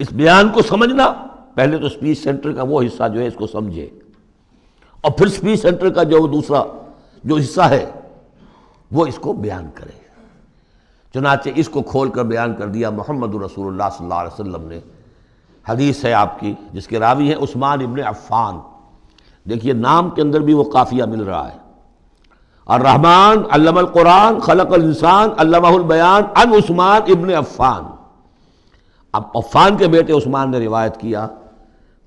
اس بیان کو سمجھنا، پہلے تو اسپیچ سینٹر کا وہ حصہ جو ہے اس کو سمجھے، اور پھر اسپیچ سینٹر کا جو دوسرا جو حصہ ہے وہ اس کو بیان کرے۔ چنانچہ اس کو کھول کر بیان کر دیا محمد رسول اللہ صلی اللہ علیہ وسلم نے۔ حدیث ہے آپ کی جس کے راوی ہیں عثمان ابن عفان۔ دیکھیے نام کے اندر بھی وہ قافیہ مل رہا ہے، الرحمن علم القرآن خلق الانسان علمہ البیان عن عثمان ابن عفان۔ اب عفان کے بیٹے عثمان نے روایت کیا،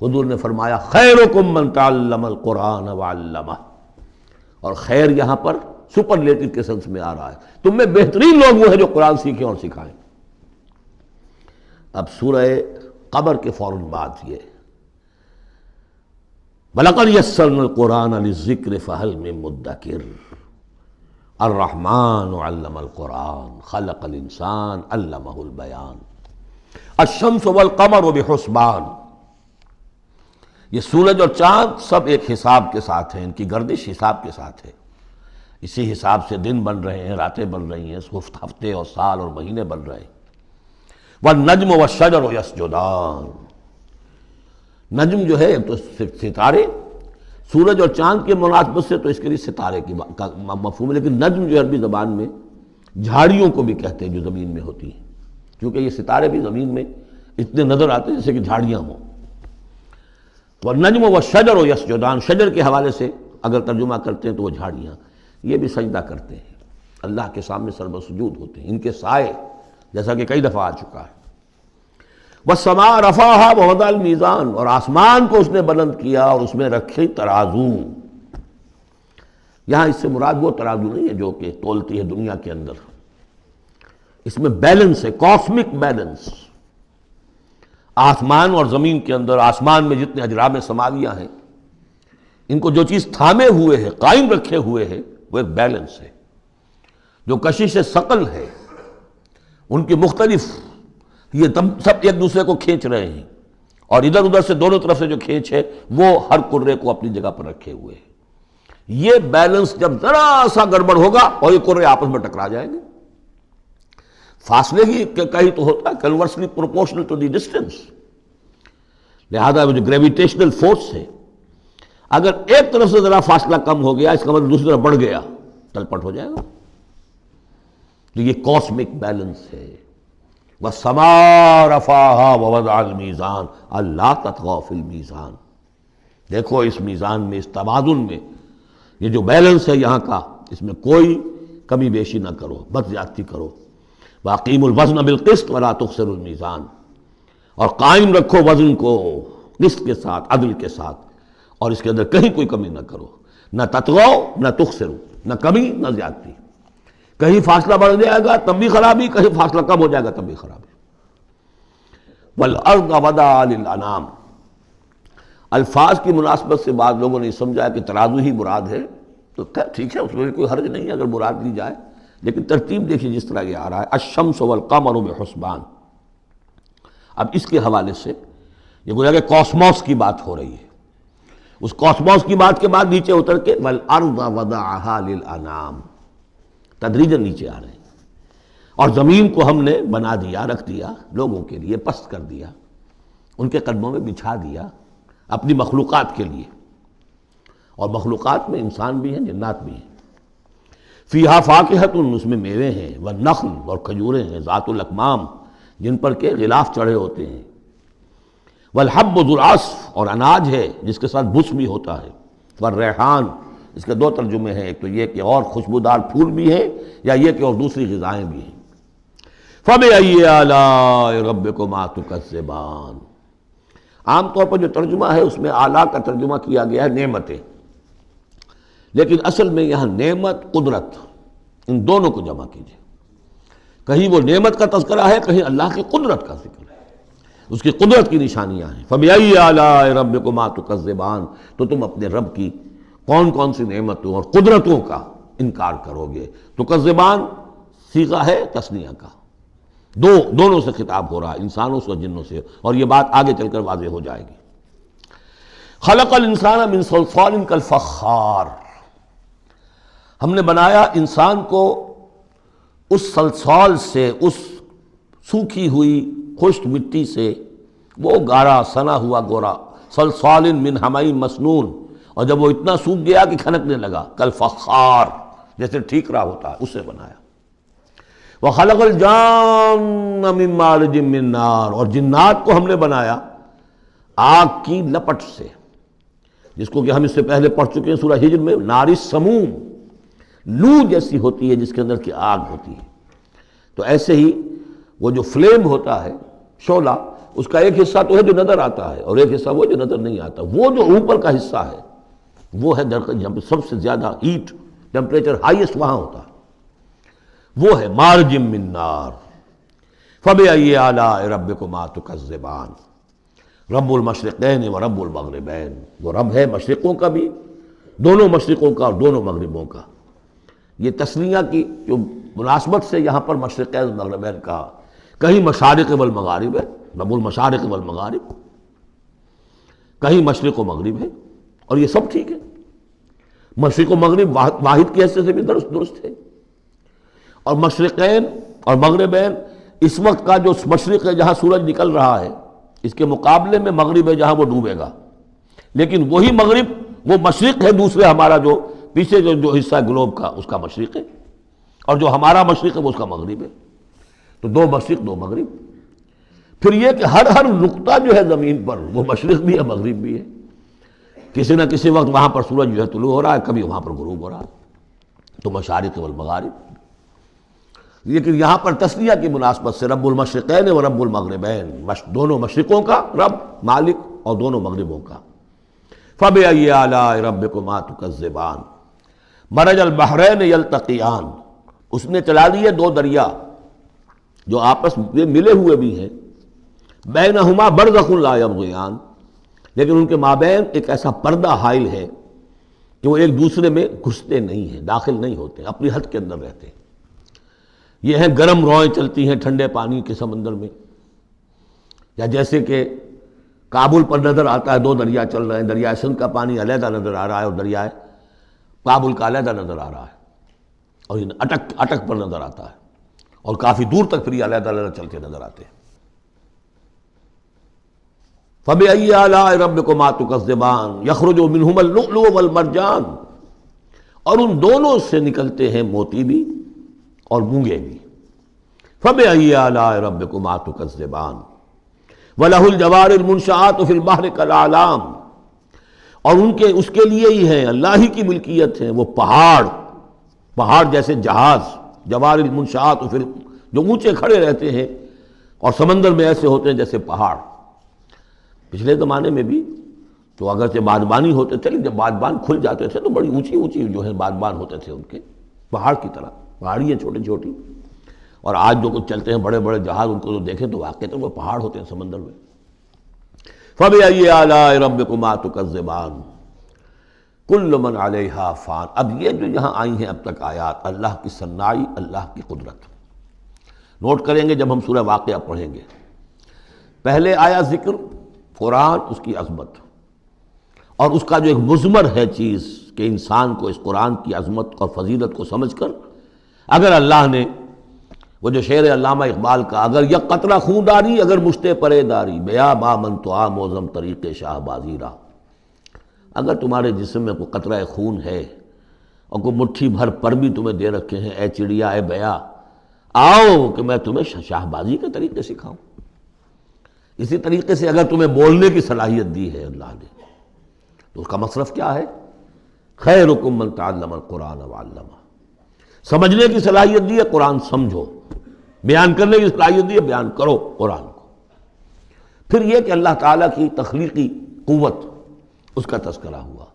حضور نے فرمایا خیرکم من تعلم القرآن وعلمہ، اور خیر یہاں پر سپرلیٹو کے سنس میں آ رہا ہے، تم میں بہترین لوگ وہ ہیں جو قرآن سیکھیں اور سکھائیں۔ اب سورہ قمر کے فوراً بعد یہ وَلَقَدْ يَسَّرْنَا الْقُرْآنَ لِلذِّكْرِ فَهَلْ مِن مُدَّكِرٍ الرحمن علم القرآن خلق الانسان علمہ البیان الشمس والقمر بحسبان۔ یہ سورج اور چاند سب ایک حساب کے ساتھ ہیں، ان کی گردش حساب کے ساتھ ہے، اسی حساب سے دن بن رہے ہیں، راتیں بن رہی ہیں، ہفتے اور سال اور مہینے بن رہے ہیں۔ والنجم والشجر یسجدان، نجم جو ہے ایک تو ستارے، سورج اور چاند کے مناسبت سے تو اس کے لیے ستارے کی مفہوم ہے، لیکن نجم جو عربی زبان میں جھاڑیوں کو بھی کہتے ہیں جو زمین میں ہوتی ہیں، کیونکہ یہ ستارے بھی زمین میں اتنے نظر آتے ہیں جیسے کہ جھاڑیاں ہوں۔ والنجم والشجر یسجدان، شجر کے حوالے سے اگر ترجمہ کرتے ہیں تو وہ جھاڑیاں، یہ بھی سجدہ کرتے ہیں، اللہ کے سامنے سربسجود ہوتے ہیں، ان کے سائے، جیسا کہ کئی دفعہ آ چکا ہے۔ والسماء رفعها ووضع الميزان، اور آسمان کو اس نے بلند کیا اور اس میں رکھے ترازو۔ یہاں اس سے مراد وہ ترازو نہیں ہے جو کہ تولتی ہے دنیا کے اندر، اس میں بیلنس ہے، کاسمک بیلنس۔ آسمان اور زمین کے اندر، آسمان میں جتنے اجرام سماویہ ہیں، ان کو جو چیز تھامے ہوئے ہے، قائم رکھے ہوئے ہے، وہ ایک بیلنس ہے۔ جو کشش ثقل ہے، ان کی مختلف، یہ سب ایک دوسرے کو کھینچ رہے ہیں، اور ادھر ادھر سے دونوں طرف سے جو کھینچ ہے وہ ہر کرے کو اپنی جگہ پر رکھے ہوئے ہیں۔ یہ بیلنس جب ذرا سا گڑبڑ ہوگا اور یہ کرے آپس میں ٹکرا جائیں گے، فاصلے ہی کہیں تو ہوتا ہے conversely proportional to the distance, لہذا وہ جو گریویٹیشنل فورس ہے، اگر ایک طرف سے ذرا فاصلہ کم ہو گیا اس کا مطلب دوسری طرف بڑھ گیا، تلپٹ ہو جائے گا۔ تو یہ کاسمک بیلنس ہے۔ وَالسَّمَاءَ رَفَعَهَا وَوَضَعَ الْمِيزَانَ أَلَّا تَطْغَوْا فِي الْمِيزَانِ، دیکھو اس میزان میں، اس توازن میں، یہ جو بیلنس ہے یہاں کا، اس میں کوئی کمی بیشی نہ کرو، بد زیادتی کرو۔ وَأَقِيمُوا الْوَزْنَ بِالْقِسْطِ وَلَا تُخْسِرُوا الْمِيزَانَ، اور قائم رکھو وزن کو قسط کے ساتھ، عدل کے ساتھ، اور اس کے اندر کہیں کوئی کمی نہ کرو، نہ تطغوا نہ تخسروا، نہ کمی نہ زیادتی۔ کہیں فاصلہ بڑھ جائے گا تب بھی خرابی، کہیں فاصلہ کم ہو جائے گا تب بھی خرابی۔ وَالْأَرْضَ وَضَعَهَا لِلْأَنَامِ، الفاظ کی مناسبت سے بعض لوگوں نے سمجھا کہ ترازو ہی مراد ہے، تو ٹھیک ہے، اس میں کوئی حرج نہیں ہے اگر مراد لی جائے، لیکن ترتیب دیکھیے جس طرح یہ آ رہا ہے الشمس والقمر بحسبان۔ اب اس کے حوالے سے یہ گویا کہ کاسموس کی بات ہو رہی ہے، اس کاسموس کی بات کے بعد نیچے اتر کے وَالْأَرْضَ وَضَعَهَا لِلْأَنَامِ، تدریجاً نیچے آ رہے ہیں، اور زمین کو ہم نے بنا دیا، رکھ دیا لوگوں کے لیے، پست کر دیا، ان کے قدموں میں بچھا دیا اپنی مخلوقات کے لیے، اور مخلوقات میں انسان بھی ہیں، جنات بھی ہیں۔ فیہا فاکہۃ، اس میں میوے ہیں، والنخل، اور کھجوریں ہیں، ذات الاکمام، جن پر کے غلاف چڑھے ہوتے ہیں، والحب ذو العصف، اور اناج ہے جس کے ساتھ بھس بھی ہوتا ہے، والریحان، اس کے دو ترجمے ہیں، ایک تو یہ کہ اور خوشبودار پھول بھی ہیں، یا یہ کہ اور دوسری غذائیں بھی ہیں۔ فَبِأَيِّ آلَاءِ رَبِّكُمَا تُكَذِّبَانِ، عام طور پر جو ترجمہ ہے اس میں اعلیٰ کا ترجمہ کیا گیا ہے نعمتیں، لیکن اصل میں یہاں نعمت قدرت ان دونوں کو جمع کیجیے. کہیں وہ نعمت کا تذکرہ ہے، کہیں اللہ کی قدرت کا ذکر ہے، اس کی قدرت کی نشانیاں ہیں. فَبِأَيِّ آلَاءِ رَبِّكُمَا تُكَذِّبَانِ، تو تم اپنے رب کی کون کون سی نعمتوں اور قدرتوں کا انکار کرو گے. تکذبان صیغہ ہے تثنیہ کا، دونوں سے خطاب ہو رہا ہے، انسانوں سے اور جنوں سے، اور یہ بات آگے چل کر واضح ہو جائے گی. خلق الانسان من صلصال کالفخار، ہم نے بنایا انسان کو اس صلصال سے، اس سوکھی ہوئی خشک مٹی سے، وہ گارا سنا ہوا گورا، صلصال من حمئی مسنون، اور جب وہ اتنا سوکھ گیا کہ کھنکنے لگا، کالفخار جیسے ٹھیکرا ہوتا ہے اس سے بنایا. وَخَلَقَ الْجَانَّ مِن مَارِجٍ مِّن نَار، اور جنات کو ہم نے بنایا آگ کی لپٹ سے، جس کو کہ ہم اس سے پہلے پڑھ چکے ہیں سورہ ہجر میں، نار السموم، لو جیسی ہوتی ہے جس کے اندر کی آگ ہوتی ہے. تو ایسے ہی وہ جو فلیم ہوتا ہے، شعلہ، اس کا ایک حصہ تو ہے جو نظر آتا ہے اور ایک حصہ وہ جو نظر نہیں آتا. وہ جو اوپر کا حصہ ہے وہ ہے جہاں پہ سب سے زیادہ ہیٹ ٹیمپریچر ہائیسٹ وہاں ہوتا ہے، وہ ہے مارج من نار. فَبِأَيِّ آلَاءِ رَبِّكُمَا تُكَذِّبَانِ، رب المشرقین و رب المغربین، وہ رب ہے مشرقوں کا بھی، دونوں مشرقوں کا اور دونوں مغربوں کا. یہ تسنیہ کی جو مناسبت سے یہاں پر مشرقین و مغربین کا، کہیں مشارق والمغارب ہے، رب المشارق والمغارب، کہیں مشرق و مغرب ہے، اور یہ سب ٹھیک ہے. مشرق و مغرب واحد کی حیثیت سے بھی درست ہے. اور مشرقین اور مغربین، اس وقت کا جو مشرق ہے جہاں سورج نکل رہا ہے، اس کے مقابلے میں مغرب ہے جہاں وہ ڈوبے گا. لیکن وہی مغرب وہ مشرق ہے دوسرے، ہمارا جو پیچھے جو حصہ ہے گلوب کا اس کا مشرق ہے، اور جو ہمارا مشرق ہے وہ اس کا مغرب ہے. تو دو مشرق دو مغرب. پھر یہ کہ ہر نقطہ جو ہے زمین پر وہ مشرق بھی ہے مغرب بھی ہے. کسی نہ کسی وقت وہاں پر سورج جو ہے طلوع ہو رہا ہے، کبھی وہاں پر غروب ہو رہا ہے. تو مشارق والمغارب. لیکن یہاں پر تسنیہ کی مناسبت سے رب المشرقین و رب المغربین، دونوں مشرقوں کا رب مالک اور دونوں مغربوں کا. فَبِأَيِّ آلَاءِ رَبِّكُمَا تُكَذِّبَانِ مَرَجَ الْبَحْرَيْنِ يَلْتَقِيَانِ، اس نے چلا دیے دو دریا جو آپس میں ملے ہوئے بھی ہیں، بَيْنَهُمَا بَرْزَخٌ لَا يَبْغِيَانِ، لیکن ان کے مابین ایک ایسا پردہ حائل ہے کہ وہ ایک دوسرے میں گھستے نہیں ہیں، داخل نہیں ہوتے، اپنی حد کے اندر رہتے ہیں. یہ ہیں گرم روئیں چلتی ہیں ٹھنڈے پانی کے سمندر میں، یا جیسے کہ کابل پر نظر آتا ہے دو دریا چل رہے ہیں، دریائے سندھ کا پانی علیحدہ نظر آ رہا ہے اور دریائے کابل کا علیحدہ نظر آ رہا ہے، اور یہ اٹک پر نظر آتا ہے، اور کافی دور تک پھر یہ علیحدہ علیحدہ چلتے نظر آتے ہیں. فَبِأَيِّ آلَاءِ رَبِّكُمَا تُكَذِّبَانِ يَخْرُجُ مِنْهُمَا اللُّؤْلُؤُ وَالْمَرْجَانُ، اور ان دونوں سے نکلتے ہیں موتی بھی اور مونگے بھی. فَبِأَيِّ آلَاءِ رَبِّكُمَا تُكَذِّبَانِ وَلَهُ الْجَوَارِ الْمُنشَآتُ فِي الْبَحْرِ كَالْأَعْلَامِ، اور اس کے لیے ہی ہیں، اللہ ہی کی ملکیت ہے وہ پہاڑ جیسے جہاز، جوار المنشآت جو اونچے کھڑے رہتے ہیں اور سمندر میں ایسے ہوتے ہیں جیسے پہاڑ. پچھلے زمانے میں بھی تو اگرچہ بادبانی ہوتے تھے، لیکن جب بادبان کھل جاتے تھے تو بڑی اونچی جو ہے بادبان ہوتے تھے ان کے، پہاڑ کی طرح، پہاڑیاں چھوٹی چھوٹی. اور آج جو کچھ چلتے ہیں بڑے بڑے جہاز، ان کو جو دیکھیں تو واقعی تو وہ پہاڑ ہوتے ہیں سمندر میں. فَبِأَيِّ آلَاءِ رَبِّكُمَا تُكَذِّبَانِ كُلُّ مَنْ عَلَيْهَا فَانٍ. اب یہ جو یہاں آئی ہیں اب تک آیات، اللہ کی صنائی، اللہ کی قدرت نوٹ کریں گے جب ہم سورہ واقعہ پڑھیں گے. پہلے آیا ذکر قرآن، اس کی عظمت، اور اس کا جو ایک مضمر ہے چیز کہ انسان کو اس قرآن کی عظمت اور فضیلت کو سمجھ کر، اگر اللہ نے وہ جو شعر علامہ اقبال کا، اگر یک قطرہ خون داری اگر مشتے پرے داری، بیا با من تو آ موزم طریق شاہ بازی را، اگر تمہارے جسم میں کوئی قطرہ خون ہے اور کوئی مٹھی بھر پر بھی تمہیں دے رکھے ہیں، اے چڑیا اے بیا، آؤ کہ میں تمہیں شاہ بازی کے طریقے سکھاؤں. اسی طریقے سے اگر تمہیں بولنے کی صلاحیت دی ہے اللہ نے، تو اس کا مصرف کیا ہے؟ خیرکم من تعلم القرآن وعلمہ. سمجھنے کی صلاحیت دی ہے، قرآن سمجھو. بیان کرنے کی صلاحیت دی ہے، بیان کرو قرآن کو. پھر یہ کہ اللہ تعالیٰ کی تخلیقی قوت اس کا تذکرہ ہوا.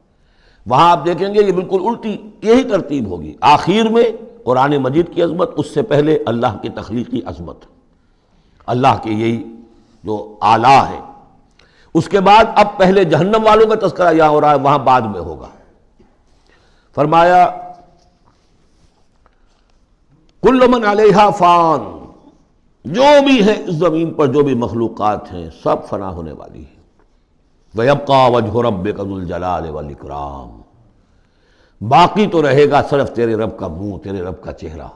وہاں آپ دیکھیں گے یہ بالکل الٹی یہی ترتیب ہوگی. آخر میں قرآن مجید کی عظمت، اس سے پہلے اللہ کی تخلیقی عظمت، اللہ کے یہی جو اعلیٰ ہے. اس کے بعد اب پہلے جہنم والوں کا تذکرہ یہاں ہو رہا ہے، وہاں بعد میں ہوگا. فرمایا کل من علیہا فان، جو بھی ہے اس زمین پر جو بھی مخلوقات ہیں سب فنا ہونے والی ہے. وَيَبْقَى وَجْهُ رَبِّكَ ذُو الْجَلَالِ وَالْإِكْرَامِ، باقی تو رہے گا صرف تیرے رب کا منہ، تیرے رب کا چہرہ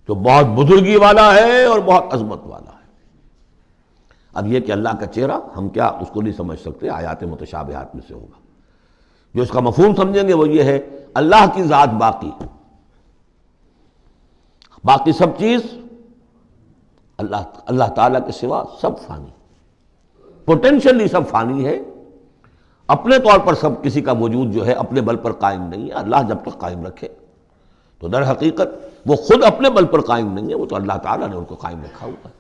جو بہت بزرگی والا ہے اور بہت عظمت والا ہے. اب یہ کہ اللہ کا چہرہ ہم کیا اس کو نہیں سمجھ سکتے، آیات متشابہات میں سے ہوگا. جو اس کا مفہوم سمجھیں گے وہ یہ ہے اللہ کی ذات باقی، باقی سب چیز اللہ تعالیٰ کے سوا سب فانی، پوٹینشلی سب فانی ہے. اپنے طور پر سب کسی کا وجود جو ہے اپنے بل پر قائم نہیں ہے. اللہ جب تک قائم رکھے تو در حقیقت وہ خود اپنے بل پر قائم نہیں ہے، وہ تو اللہ تعالیٰ نے ان کو قائم رکھا ہوا ہے.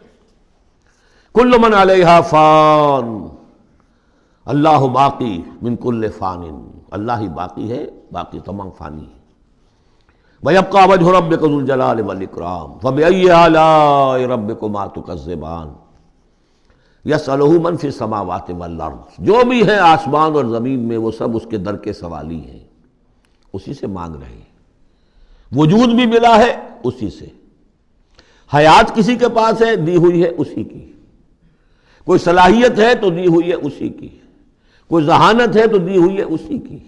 کل من علیہا فان، اللہ باقی من کل فان، اللہ ہی باقی ہے، باقی تمام فانی ہے. وَيَبْقَى وَجْهُ رَبِّكَ ذُو الْجَلَالِ وَالْإِكْرَامِ فَبِأَيِّ آلَاءِ رَبِّكُمَا تُكَذِّبَانِ يَسْأَلُهُ مَنْ فِي السَّمَاوَاتِ وَالْأَرْضِ، جو بھی ہے آسمان اور زمین میں وہ سب اس کے در کے سوالی ہیں، اسی سے مانگ رہے ہیں. وجود بھی ملا ہے اسی سے، حیات کسی کے پاس ہے دی ہوئی ہے اسی کی، کوئی صلاحیت ہے تو دی ہوئی ہے اسی کی، کوئی ذہانت ہے تو دی ہوئی ہے اسی کی،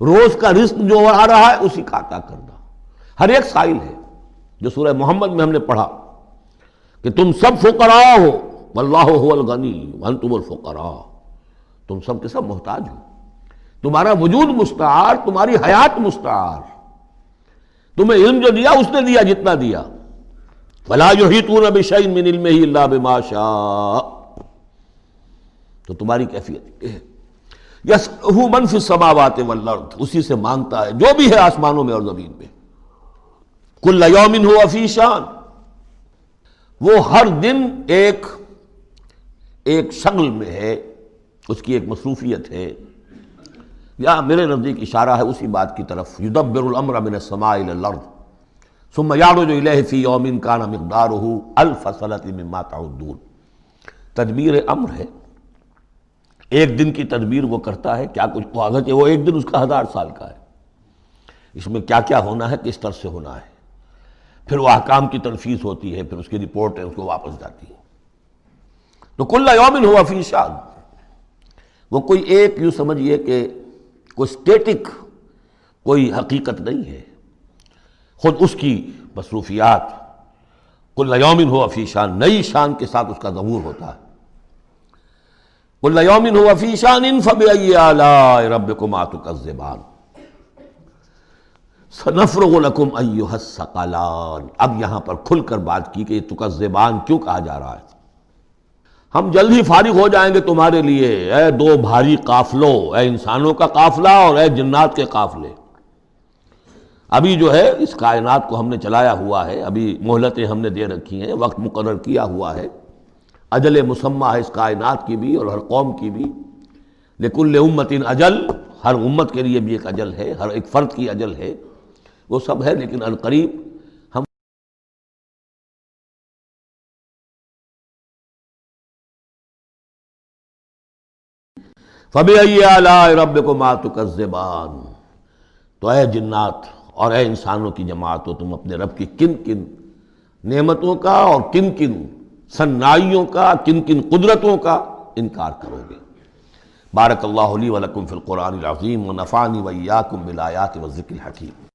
روز کا رزق جو آ رہا ہے اسی کا عطا کرنا. ہر ایک سائل ہے. جو سورہ محمد میں ہم نے پڑھا کہ تم سب فقراء ہو واللہ هو الغنی وانتم الفقراء، تم سب کے سب محتاج ہو، تمہارا وجود مستعار، تمہاری حیات مستعار، تمہیں علم جو دیا اس نے دیا جتنا دیا. فلا یحیطون بشیء من علمہ الا بما شاء، تو تمہاری کیفیت یہ ہے. یسألہ من فی السماوات والارض، اسی سے مانگتا ہے جو بھی ہے آسمانوں میں اور زمین میں. کل یوم ہوا فی شان، وہ ہر دن ایک شغل میں ہے، اس کی ایک مصروفیت ہے. یا میرے نزدیک اشارہ ہے اسی بات کی طرف، یدبر الامر من السماء الى الارض ثم یعرج الیہ فی یوم کان مقدارہ الف سنۃ مما تعدون. تدبیر امر ہے، ایک دن کی تدبیر وہ کرتا ہے. کیا کچھ اگرچہ وہ ایک دن اس کا 1000 سال کا ہے، اس میں کیا کیا ہونا ہے، کس طرح سے ہونا ہے، پھر وہ احکام کی تنفیذ ہوتی ہے، پھر اس کی رپورٹ ہے، اس کو واپس جاتی ہے. تو کل یوم ہوا فی شان، وہ کوئی ایک یوں سمجھیے کہ کوئی اسٹیٹک کوئی حقیقت نہیں ہے، خود اس کی مصروفیات. کل یوم ہوا فی شان، نئی شان کے ساتھ اس کا ظہور ہوتا ہے. کل یوم ہوا فی شان فبأی آلاء ربکما تکذبان سنفرغ لکم ایھا الثقلان. اب یہاں پر کھل کر بات کی کہ یہ تکذبان کیوں کہا جا رہا ہے. ہم جلد ہی فارغ ہو جائیں گے تمہارے لیے، اے دو بھاری قافلوں، اے انسانوں کا قافلہ اور اے جنات کے قافلے. ابھی جو ہے اس کائنات کو ہم نے چلایا ہوا ہے، ابھی مہلتیں ہم نے دے رکھی ہیں، وقت مقرر کیا ہوا ہے، اجل مسمى ہے اس کائنات کی بھی اور ہر قوم کی بھی. لکل امت اجل، ہر امت کے لیے بھی ایک اجل ہے، ہر ایک فرد کی اجل ہے، وہ سب ہے. لیکن عنقریب ہم فَبِأَيِّ آلَاءِ رَبِّكُمَا تُكَذِّبَانِ، تو اے جنات اور اے انسانوں کی جماعتوں، تم اپنے رب کی کن کن نعمتوں کا اور کن کن صنائیوں کا، کن کن قدرتوں کا انکار کرو گے. بارک اللہ لی ولکم فی القرآن العظیم ونفعنی وإیاکم بالآیات والذکر الحکیم.